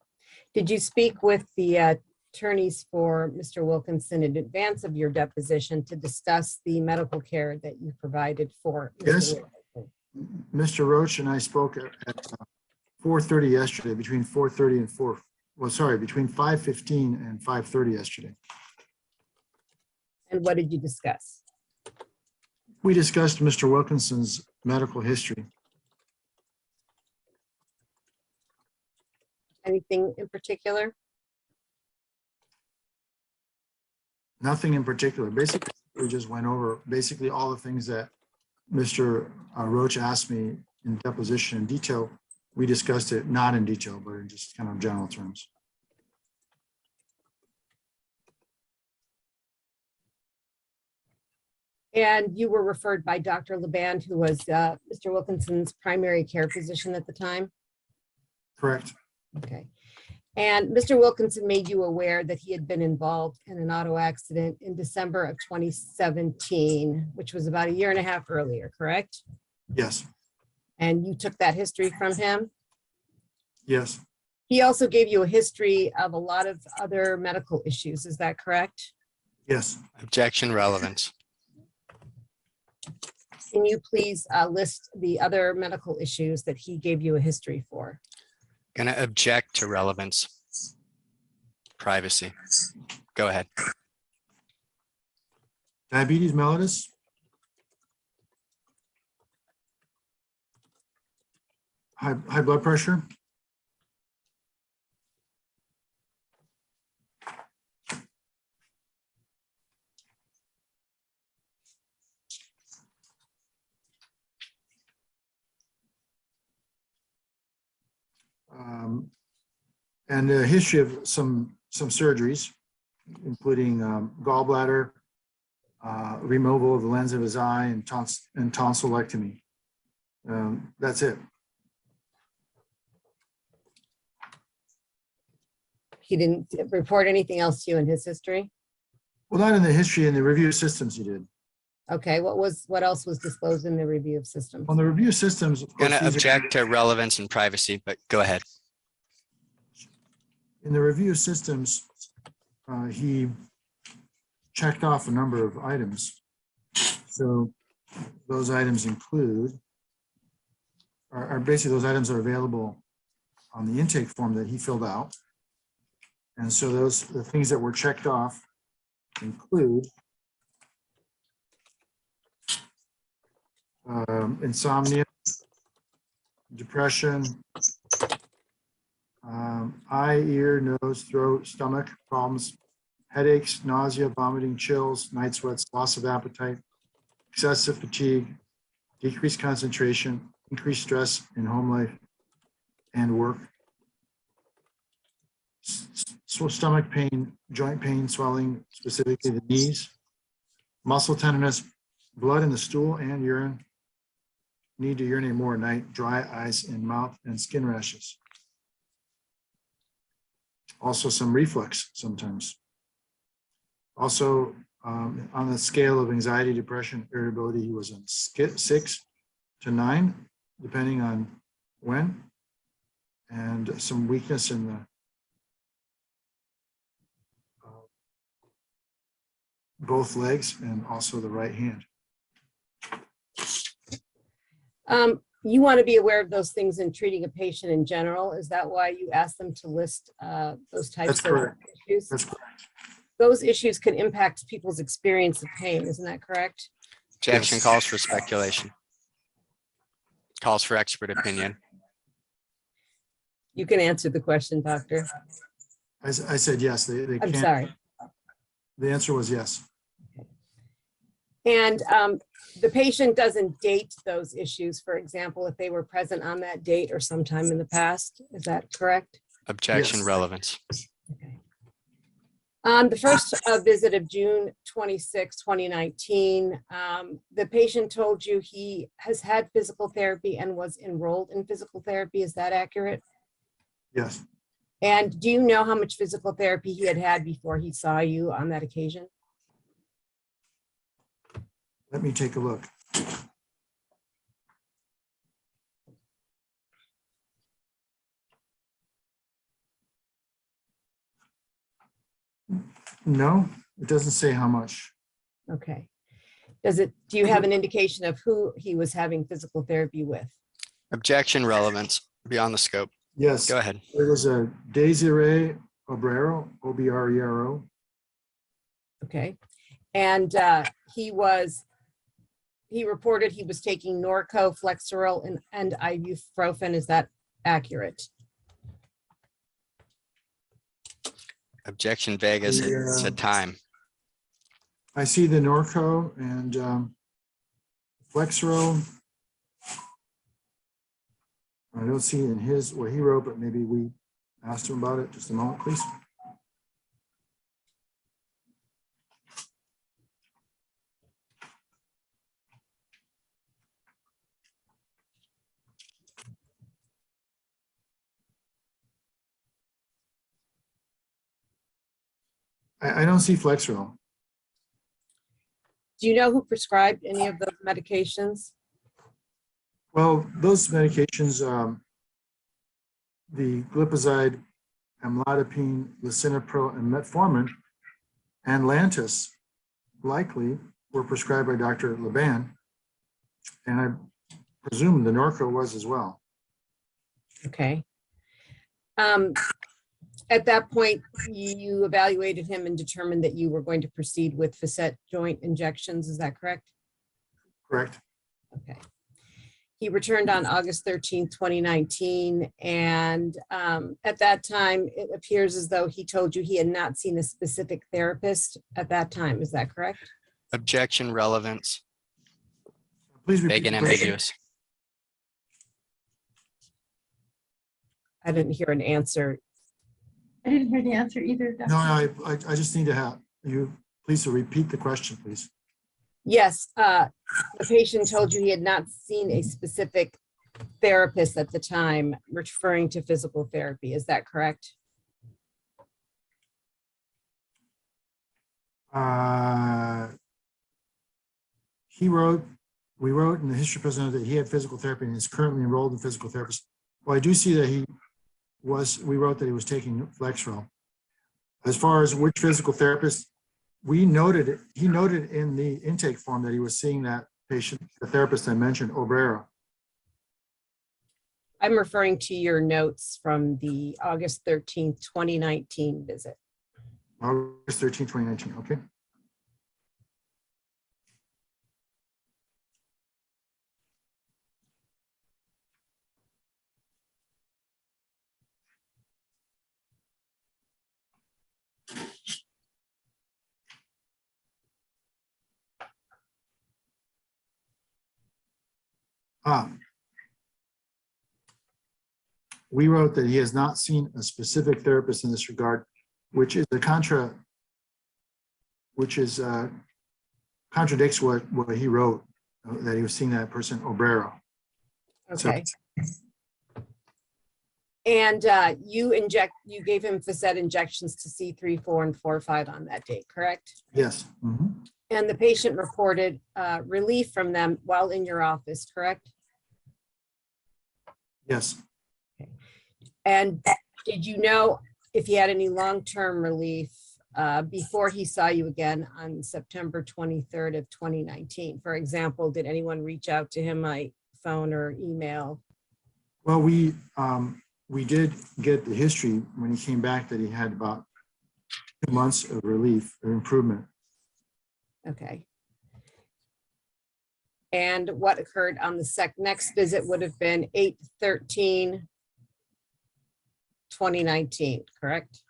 Did you speak with the attorneys for Mr. Wilkinson in advance of your deposition to discuss the medical care that you provided for Mr. Yes. Wilkinson? Mr. Roach and I spoke at 4:30 yesterday, between 4:30 and between 5:15 and 5:30 yesterday. And what did you discuss? We discussed Mr. Wilkinson's medical history. Anything in particular? Nothing in particular. Basically, we just went over basically all the things that Mr. Roach asked me in deposition in detail. We discussed it not in detail, but in just kind of general terms. And you were referred by Dr. Laband, who was Mr. Wilkinson's primary care physician at the time? Correct. Okay. And Mr. Wilkinson made you aware that he had been involved in an auto accident in December of 2017, which was about 1.5 years earlier, correct? Yes. And you took that history from him? Yes. He also gave you a history of a lot of other medical issues. Is that correct? Yes. Objection, relevance. Can you please list the other medical issues that he gave you a history for? Gonna object to relevance. Privacy. Go ahead. Diabetes mellitus. High blood pressure. And a history of some surgeries, including gallbladder, removal of the lens of his eye, and tonsillectomy. That's it. He didn't report anything else to you in his history? Well, not in the history, in the review of systems he did. Okay, what else was disclosed in the review of systems? On the review systems, of course, Gonna object to relevance and privacy, but go ahead. in the review systems, he checked off a number of items. So those items include, are basically those items are available on the intake form that he filled out. And so the things that were checked off include insomnia, depression, eye, ear, nose, throat, stomach problems, headaches, nausea, vomiting, chills, night sweats, loss of appetite, excessive fatigue, decreased concentration, increased stress in home life and work, stomach pain, joint pain, swelling, specifically the knees, muscle tenderness, blood in the stool and urine, need to urinate more at night, dry eyes and mouth, and skin rashes. Also some reflux sometimes. Also on the scale of anxiety, depression, irritability, he was on 6 to 9, depending on when, and some weakness in the both legs and also the right hand. You want to be aware of those things in treating a patient in general. Is that why you asked them to list those types That's of correct. issues? That's correct. Those issues can impact people's experience of pain. Isn't that correct? Objection Yes. calls for speculation. Calls for expert opinion. You can answer the question, doctor. I said yes, they I'm can't. sorry. The answer was yes. And the patient doesn't date those issues, for example, if they were present on that date or sometime in the past. Is that correct? Objection, Yes. relevance. Okay. On the first visit of June 26, 2019, the patient told you he has had physical therapy and was enrolled in physical therapy. Is that accurate? Yes. And do you know how much physical therapy he had had before he saw you on that occasion? Let me take a look. No, it doesn't say how much. Okay. Do you have an indication of who he was having physical therapy with? Objection, relevance, beyond the scope. Yes. Go ahead. It was a Desiree Obrero, O-B-R-E-R-O. Okay. And he reported he was taking Norco, Flexeril, and ibuprofen. Is that accurate? Objection, Vegas, it said time. I see the Norco and Flexeril. I don't see in his, what he wrote, but maybe we asked him about it. Just a moment, please. I don't see Flexeril. Do you know who prescribed any of those medications? Well, those medications, the glipizide, amlodipine, lisinopril, and metformin, and Lantus likely were prescribed by Dr. Laban, and I presume the Norco was as well. Okay. At that point, you evaluated him and determined that you were going to proceed with facet joint injections. Is that correct? Correct. Okay. He returned on August 13th, 2019. And at that time, it appears as though he told you he had not seen a specific therapist at that time. Is that correct? Objection, relevance, Please vague repeat and the question. ambiguous. I didn't hear an answer. I didn't hear the answer either. Dr. No, I just need to have you please to repeat the question, please. Yes, the patient told you he had not seen a specific therapist at the time, referring to physical therapy. Is that correct? We wrote in the history presented that he had physical therapy and is currently enrolled in physical therapist. Well, I do see that we wrote that he was taking Flexeril. As far as which physical therapist, he noted in the intake form that he was seeing that patient, the therapist I mentioned, Obrero. I'm referring to your notes from the August 13th, 2019 visit. August 13, 2019, okay. We wrote that he has not seen a specific therapist in this regard, which contradicts what he wrote, that he was seeing that person, Obrero. Okay. And you gave him facet injections to C3, 4, and 4, 5 on that date, correct? Yes. Mhm. And the patient reported relief from them while in your office, correct? Yes. And did you know if he had any long-term relief before he saw you again on September 23rd of 2019? For example, did anyone reach out to him by phone or email? Well, we did get the history when he came back that he had about 2 months of relief or improvement. Okay. And what occurred on the next visit would have been 8/13. 2019, correct?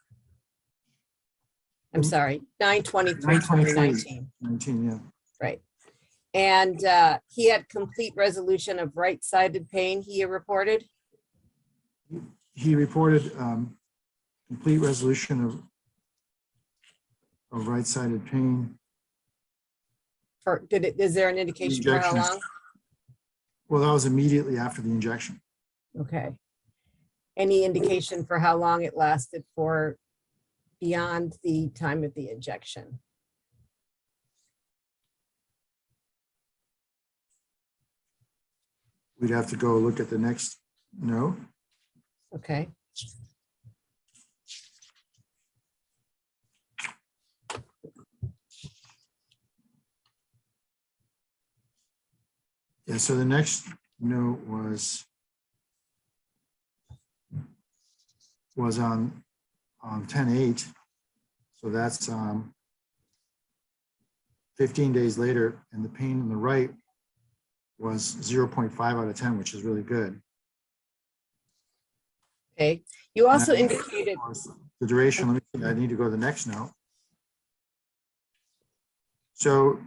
I'm sorry, 9/23, 9/23. 2019, 19, yeah. right. And he had complete resolution of right-sided pain, he reported? He reported complete resolution of right-sided pain. Is there an indication for how Injections. long? Well, that was immediately after the injection. Okay. Any indication for how long it lasted for beyond the time of the injection? We'd have to go look at the next note. Okay. Yeah, so the next note was on 10/8. So that's 15 days later, and the pain in the right was 0.5 out of 10, which is really good. Okay. You also And indicated, the duration, let me see, I need to go to the next note. So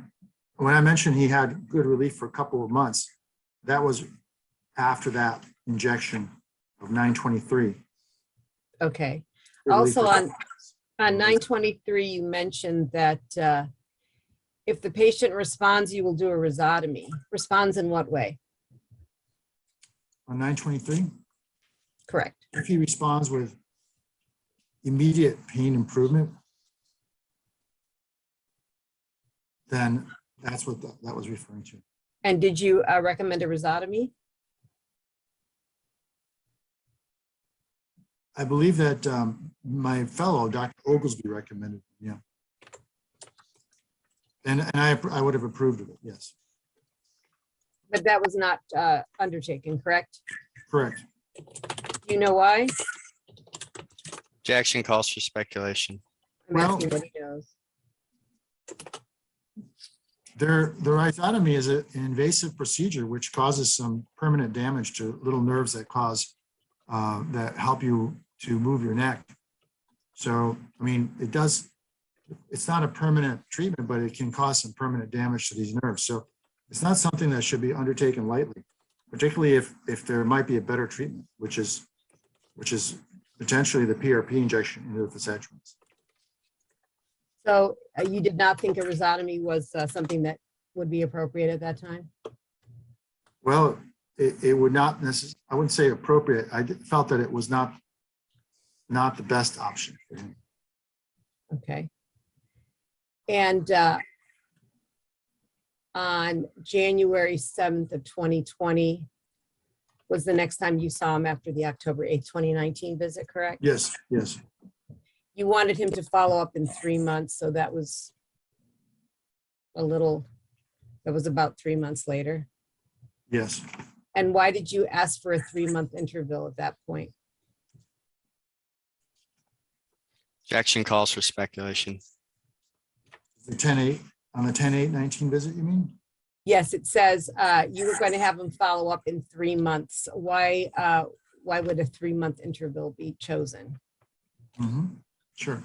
when I mentioned he had good relief for a couple of months, that was after that injection of 9/23. okay. Good relief Also for- on 9/23, you mentioned that if the patient responds, you will do a rhizotomy. Responds in what way? On 9/23, Correct. if he responds with immediate pain improvement, then that's what that was referring to. And did you recommend a rhizotomy? I believe that my fellow, Dr. Oglesby, recommended, yeah. And I would have approved of it, yes, But that was not undertaken, correct? correct. Do you know why? Jackson calls for speculation. I'm Well- asking what he knows. The rhizotomy is an invasive procedure which causes some permanent damage to little nerves that that help you to move your neck. So, I mean, it's not a permanent treatment, but it can cause some permanent damage to these nerves. So it's not something that should be undertaken lightly, particularly if there might be a better treatment, which is potentially the PRP injection into the facetiomes. So you did not think a rhizotomy was something that would be appropriate at that time? Well, it would not necessarily, I wouldn't say appropriate. I felt that it was not the best option for him. Okay. And on January 7th of 2020 was the next time you saw him after the October 8th, 2019 visit, correct? Yes, yes, You wanted him to follow up in 3 months, so that was about 3 months later. yes. And why did you ask for a 3-month interval at that point? Jackson calls for speculation. The 10/8, on the 10/8/19 visit, you mean? Yes, it says you were going to have him follow up in 3 months. Why would a 3-month interval be chosen? Mm-hmm. Sure.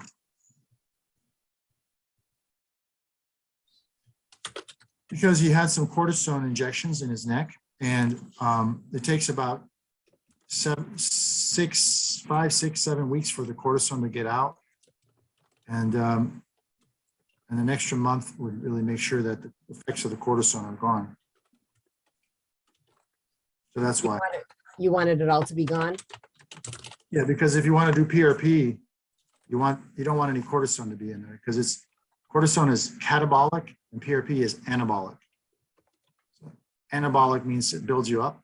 Because he had some cortisone injections in his neck, and it takes about 5, 6, 7 weeks for the cortisone to get out. And an extra month would really make sure that the effects of the cortisone are gone. So that's why. You wanted it all to be gone? Yeah, because if you want to do PRP, you don't want any cortisone to be in there, because cortisone is catabolic and PRP is anabolic. So anabolic means it builds you up.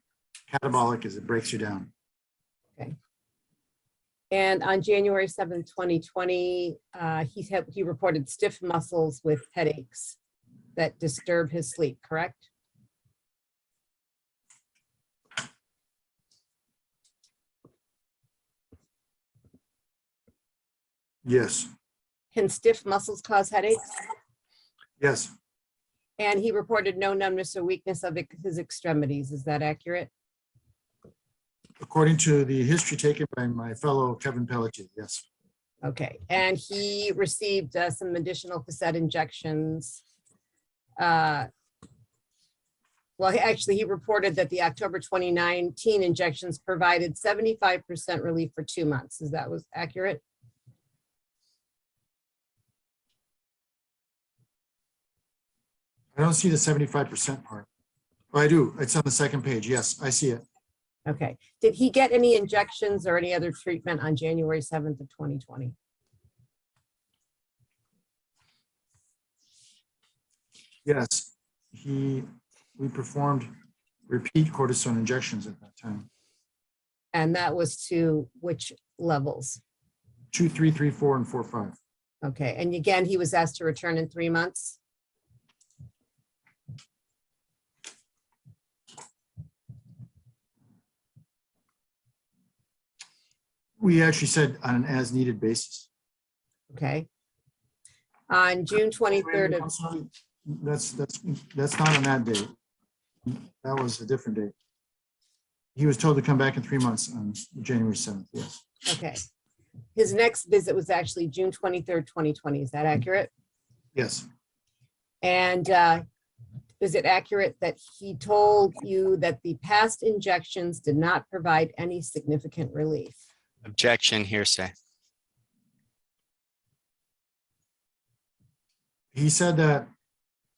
Catabolic is it breaks you down. Okay. And on January 7th, 2020, he reported stiff muscles with headaches that disturb his sleep, correct? Yes, Can stiff muscles cause headaches? yes, And he reported no numbness or weakness of his extremities. Is that accurate? According to the history taken by my fellow Kevin Pelletier, yes. Okay, and he received some additional facet injections. Well, actually, he reported that the October 2019 injections provided 75% relief for 2 months. Is that was accurate? I don't see the 75% part. Oh, I do. It's on the second page. Yes, I see it. Okay. Did he get any injections or any other treatment on January 7th of 2020? Yes, we performed repeat cortisone injections at that time. And that was to which levels? 2, 3, 3, 4, and 4, 5. Okay. And again, he was asked to return in 3 months? We actually said on an as-needed basis. Okay. On June 23rd of, I'm sorry, that's not on that date. That was a different date. He was told to come back in 3 months on January 7th, yes. okay. His next visit was actually June 23rd, 2020. Is that accurate? Yes, And is it accurate that he told you that the past injections did not provide any significant relief? Objection, hearsay. he said that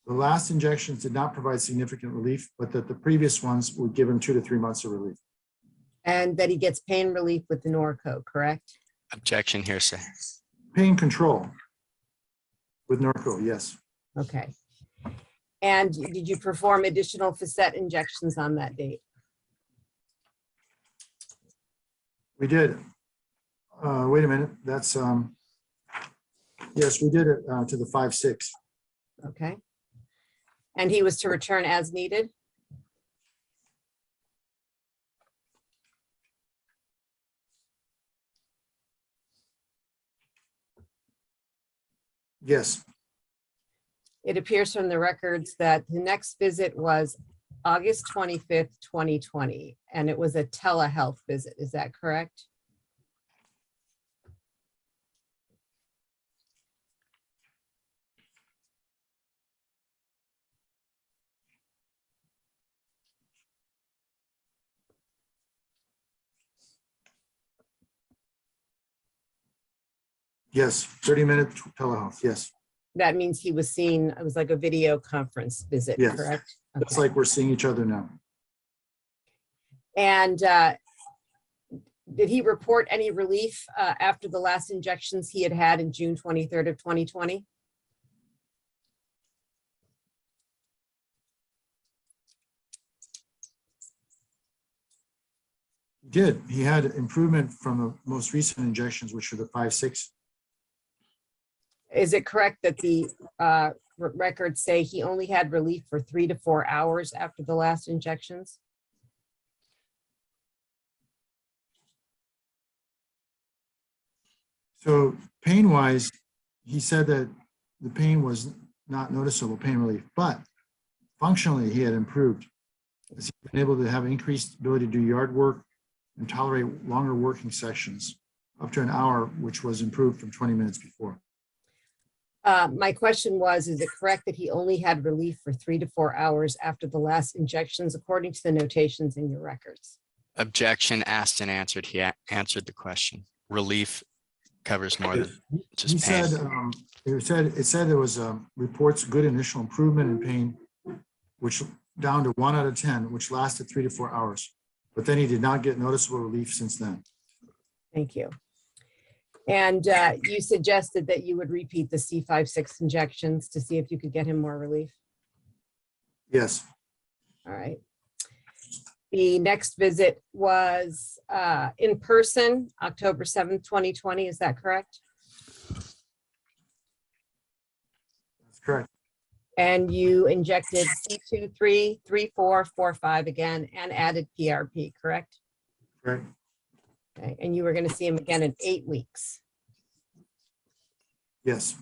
the last injections did not provide significant relief, but that the previous ones would give him 2 to 3 months of relief. And that he gets pain relief with the Norco, correct? Objection, hearsay. Pain control with Norco, yes. Okay. And did you perform additional facet injections on that date? We did. Wait a minute, that's, yes, we did it to the 5/6. Okay. And he was to return as needed? Yes, It appears from the records that the next visit was August 25th, 2020, and it was a telehealth visit. Is that correct? yes, 30-minute telehealth, yes. That means he was seen, it was like a video conference visit, Yes. correct? It's Okay. like we're seeing each other now. And did he report any relief after the last injections he had had in June 23rd of 2020? He did. He had improvement from the most recent injections, which are the 5/6. Is it correct that the records say he only had relief for 3 to 4 hours after the last injections? So pain-wise, he said that the pain was not noticeable pain relief, but functionally he had improved. He's been able to have increased ability to do yard work and tolerate longer working sessions, up to an hour, which was improved from 20 minutes before. My question was, is it correct that he only had relief for 3 to 4 hours after the last injections, according to the notations in your records? Objection, asked and answered. He answered the question. Relief covers more than He just said, pain. it said there was reports good initial improvement in pain, which down to 1 out of 10, which lasted 3 to 4 hours. But then he did not get noticeable relief since then. Thank you. And you suggested that you would repeat the C5/6 injections to see if you could get him more relief. Yes, All right. The next visit was in person, October 7th, 2020. Is that correct? that's correct. And you injected C2, 3, 3, 4, 4, 5 again, and added PRP, correct? Correct. Okay. And you were going to see him again in 8 weeks. Yes,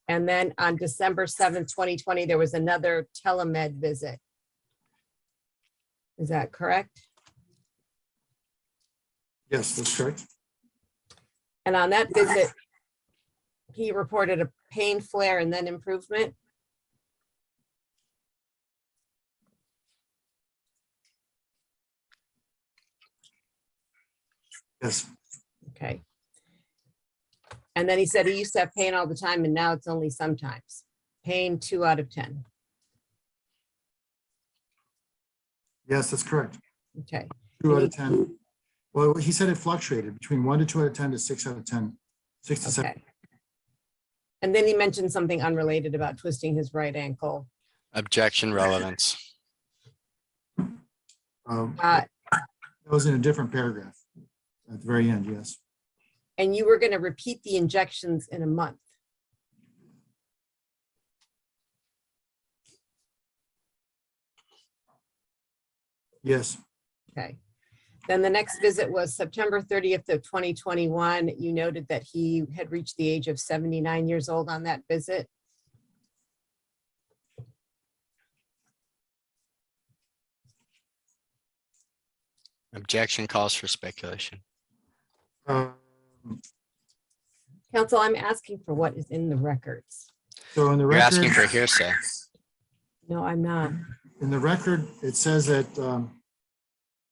And then on December 7th, 2020, there was another telemed visit. Is that correct? Yes, that's correct. And on that visit, he reported a pain flare and then improvement. Yes, Okay. And then he said he used to have pain all the time and now it's only sometimes. Pain 2 out of 10. yes, that's correct. Okay. 2 out of 10. Well, he said it fluctuated between 1 to 2 out of 10 to 6 out of 10, 6 to 7. Okay. And then he mentioned something unrelated about twisting his right ankle. Objection relevance. That was in a different paragraph at the very end, yes. And you were going to repeat the injections in a month. Yes, Okay. Then the next visit was September 30th of 2021. You noted that he had reached the age of 79 years old on that visit. Objection calls for speculation. um, Counsel, I'm asking for what is in the records. so in the You're asking record, for hearsay. No, I'm not. in the record, it says that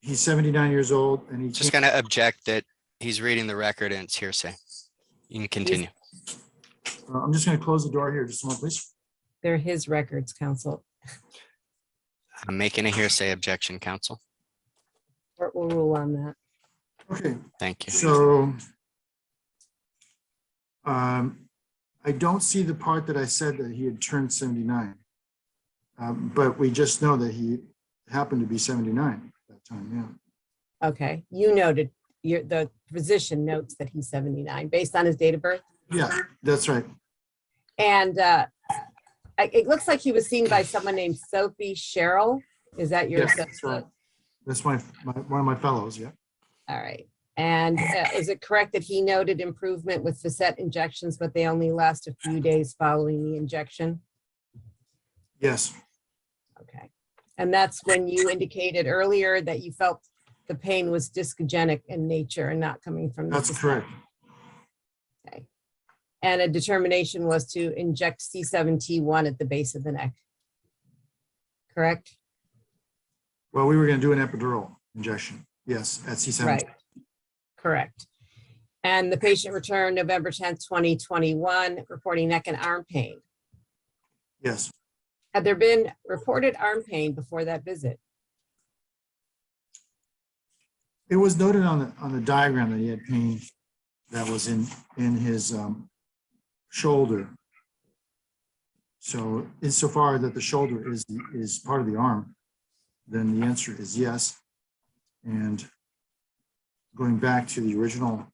he's 79 years old and he Just can't, gonna object that he's reading the record and it's hearsay. You can continue. I'm just going to close the door here just a moment, please. They're his records, counsel. I'm making a hearsay objection, counsel. Court will rule on that. Okay, Thank you. so I don't see the part that I said that he had turned 79. But we just know that he happened to be 79 at that time, yeah. Okay, you noted, the physician notes that he's 79 based on his date of birth. Yeah, that's right. And it looks like he was seen by someone named Sophie Sherrill. Is that your Yes, that's associate? right. That's one of my fellows, yeah. All right. And is it correct that he noted improvement with facet injections, but they only last a few days following the injection? Yes, Okay. And that's when you indicated earlier that you felt the pain was discogenic in nature and not coming from the that's facet. correct. Okay. And a determination was to inject C7T1 at the base of the neck. Correct? Well, we were going to do an epidural injection. Yes, at C7. Right. Correct. And the patient returned November 10th, 2021, reporting neck and arm pain. Yes, Had there been reported arm pain before that visit? it was noted on the diagram that he had pain that was in his shoulder. So insofar that the shoulder is part of the arm, then the answer is yes. And going back to the original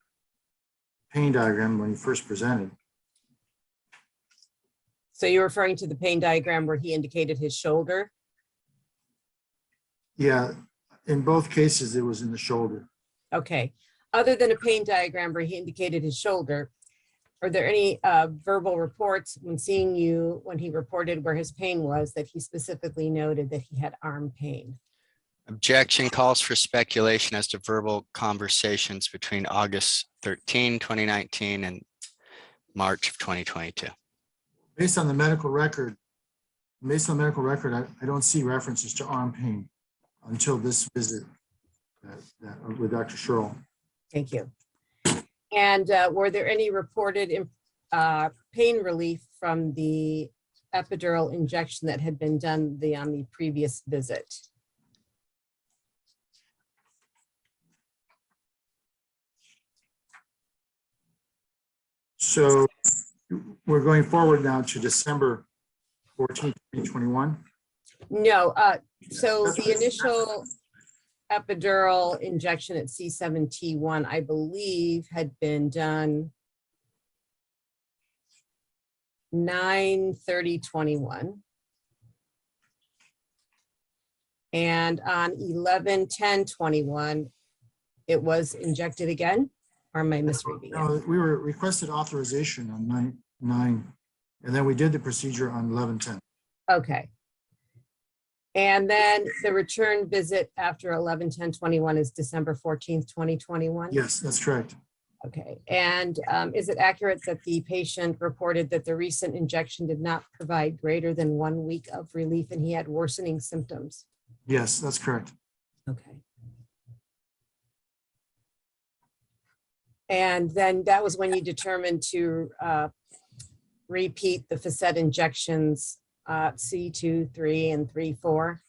pain diagram when he first presented, So you're referring to the pain diagram where he indicated his shoulder? yeah, in both cases, it was in the shoulder. Okay. Other than a pain diagram where he indicated his shoulder, are there any verbal reports when seeing you, when he reported where his pain was, that he specifically noted that he had arm pain? Objection calls for speculation as to verbal conversations between August 13, 2019 and March of 2022. Based on the medical record, I don't see references to arm pain until this visit with Dr. Sherrill. Thank you. And were there any reported pain relief from the epidural injection that had been done on the previous visit? So we're going forward now to December 14, 2021. No, so the initial epidural injection at C7T1, I believe, had been done 9/30/21. And on 11/10/21, it was injected again, or am I misreading it? No, we were requested authorization on 9/9, and then we did the procedure on 11/10. Okay. And then the return visit after 11/10/21 is December 14th, 2021? Yes, that's correct. Okay, and is it accurate that the patient reported that the recent injection did not provide greater than 1 week of relief and he had worsening symptoms? Yes, that's correct. Okay. And then that was when you determined to repeat the facet injections, C2, 3, and 3, 4?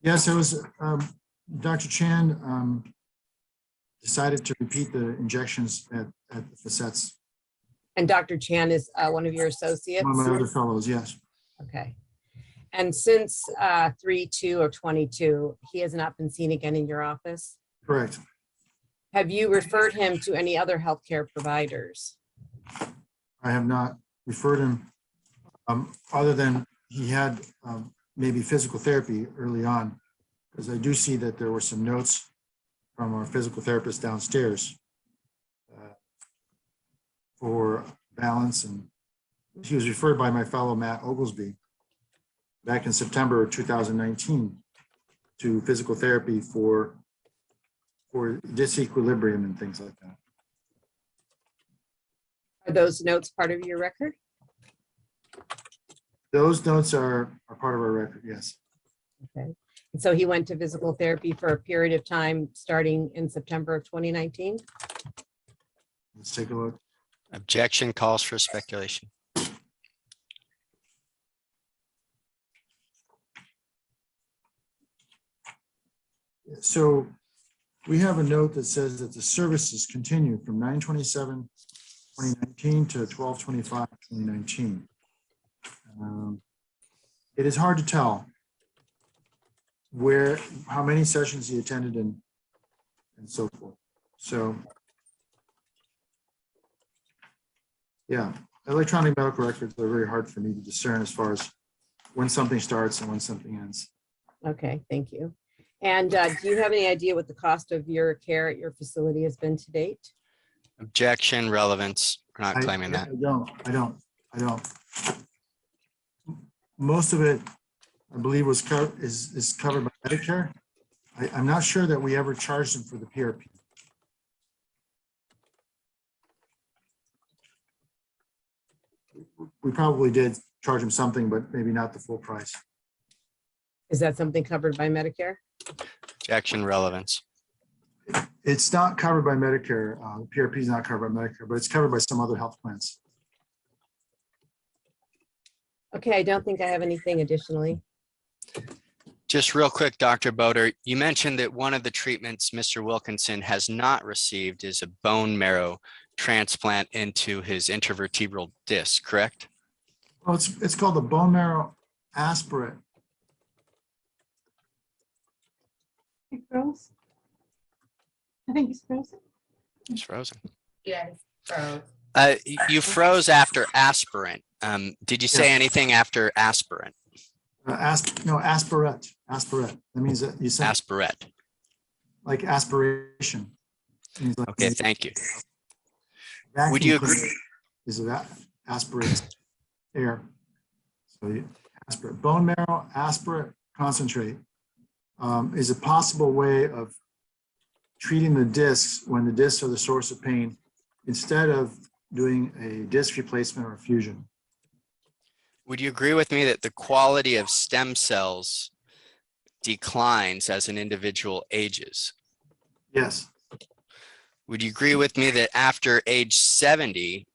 Yes, it was, Dr. Chan decided to repeat the injections at the facets. And Dr. Chan is one of your associates? One of my other fellows, yes. Okay. And since 3/2 of 22, he has not been seen again in your office? Correct. Have you referred him to any other healthcare providers? I have not referred him, other than he had maybe physical therapy early on, because I do see that there were some notes from our physical therapist downstairs for balance, and he was referred by my fellow Matt Oglesby back in September of 2019 to physical therapy for disequilibrium and things like that. Are those notes part of your record? Those notes are part of our record, yes. Okay. And so he went to physical therapy for a period of time starting in September of 2019? Let's take a look. Objection calls for speculation. So we have a note that says that the services continue from 9/27/2019 to 12/25/2019. It is hard to tell how many sessions he attended and so forth. So, yeah, electronic medical records are very hard for me to discern as far as when something starts and when something ends. Okay, thank you. And do you have any idea what the cost of your care at your facility has been to date? Objection, relevance. We're not claiming that. I don't. Most of it, I believe, is covered by Medicare. I'm not sure that we ever charged them for the PRP. We probably did charge them something, but maybe not the full price. Is that something covered by Medicare? Objection, relevance. It's not covered by Medicare. PRP is not covered by Medicare, but it's covered by some other health plans. Okay, I don't think I have anything additionally. Just real quick, Dr. Bodor, you mentioned that one of the treatments Mr. Wilkinson has not received is a bone marrow transplant into his intervertebral disc, correct? Well, it's called the bone marrow aspirate. He froze. I think he's frozen. It's frozen. Yes. So You froze after aspirin. Did you say Yeah. anything after aspirin? Aspirate. That means that you said Aspirate. like aspiration. Means like Okay, thank you. vacuum Would you cleaner agree? Is that aspirates air? So you aspirate. Bone marrow aspirate concentrate is a possible way of treating the discs when the discs are the source of pain, instead of doing a disc replacement or fusion. Would you agree with me that the quality of stem cells declines as an individual ages? Yes, Would you agree with me that after age 70,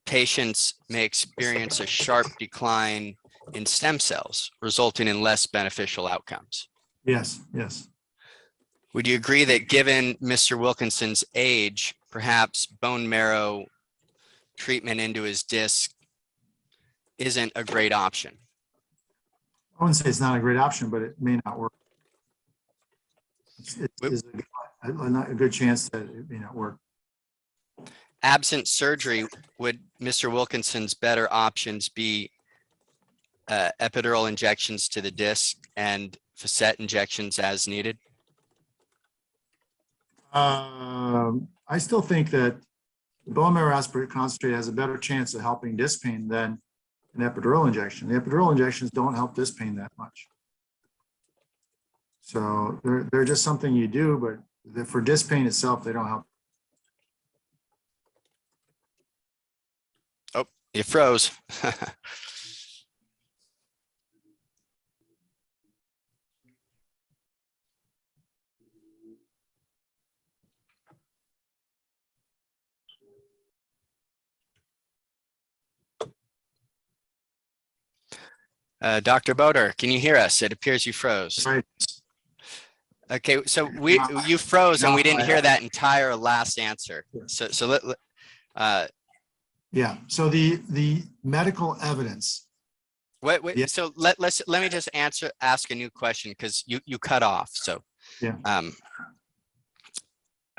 patients may experience a sharp decline in stem cells, resulting in less beneficial outcomes? yes. Would you agree that given Mr. Wilkinson's age, perhaps bone marrow treatment into his disc isn't a great option? I wouldn't say it's not a great option, but it may not work. It's a good chance that it may not work. Absent surgery, would Mr. Wilkinson's better options be epidural injections to the disc and facet injections as needed? I still think that the bone marrow aspirate concentrate has a better chance of helping disc pain than an epidural injection. The epidural injections don't help disc pain that much. So they're just something you do, but for disc pain itself, they don't help. Oh, you froze. Dr. Bodor, can you hear us? It appears you froze. Right. Okay, so you froze and we didn't hear that entire last answer. Yeah. So the medical evidence. Wait, Yeah. so let me just ask a new question because you cut off. So Yeah.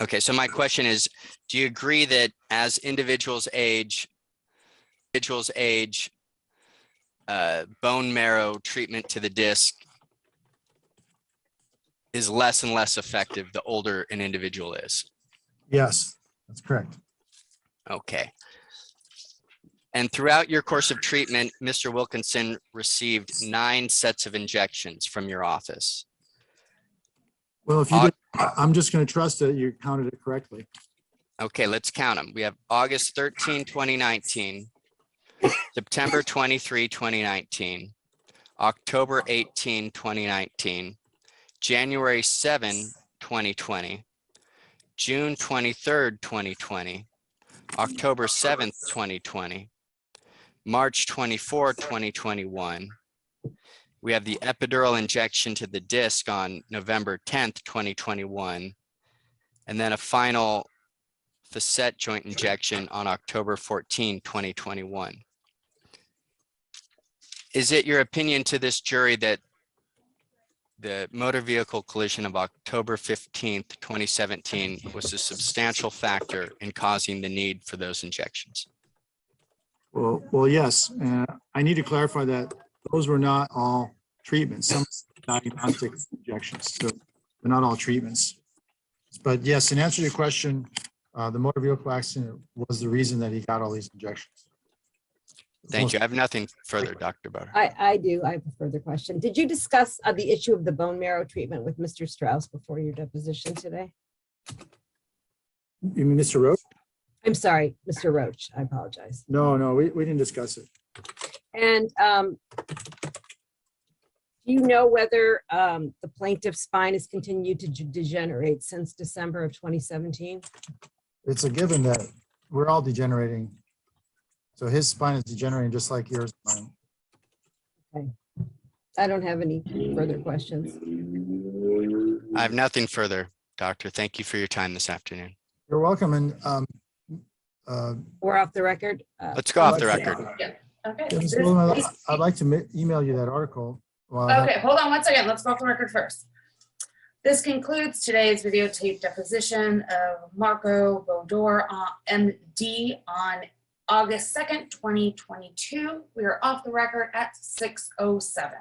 Okay, so my question is, do you agree that as individuals age, bone marrow treatment to the disc is less and less effective the older an individual is? Yes, that's correct. Okay. And throughout your course of treatment, Mr. Wilkinson received 9 sets of injections from your office. Well, if you did, I'm just going to trust that you counted it correctly. Okay, let's count them. We have August 13, 2019, September 23, 2019, October 18, 2019, January 7, 2020, June 23rd, 2020, October 7th, 2020, March 24, 2021. We have the epidural injection to the disc on November 10th, 2021, and then a final facet joint injection on October 14, 2021. Is it your opinion to this jury that the motor vehicle collision of October 15th, 2017 was a substantial factor in causing the need for those injections? Well, yes. I need to clarify that those were not all treatments. Some diagnostic injections, so they're not all treatments. But yes, in answer to your question, the motor vehicle accident was the reason that he got all these injections. Thank you. I have nothing further, Dr. Bodor. I do. I have a further question. Did you discuss the issue of the bone marrow treatment with Mr. Strauss before your deposition today? You mean Mr. Roach? I'm sorry, Mr. Roach. I apologize. No, we didn't discuss it. And do you know whether the plaintiff's spine has continued to degenerate since December of 2017? It's a given that we're all degenerating. So his spine is degenerating just like yours. Okay. I don't have any further questions. I have nothing further, Doctor. Thank you for your time this afternoon. You're welcome. And We're off the record. Let's go off the record. Okay. Ms. Goldman, I'd like to email you that article. Okay, hold on one second. Let's go off the record first. This concludes today's videotape deposition of Marko Bodor, MD, on August 2nd, 2022. We are off the record at 6:07.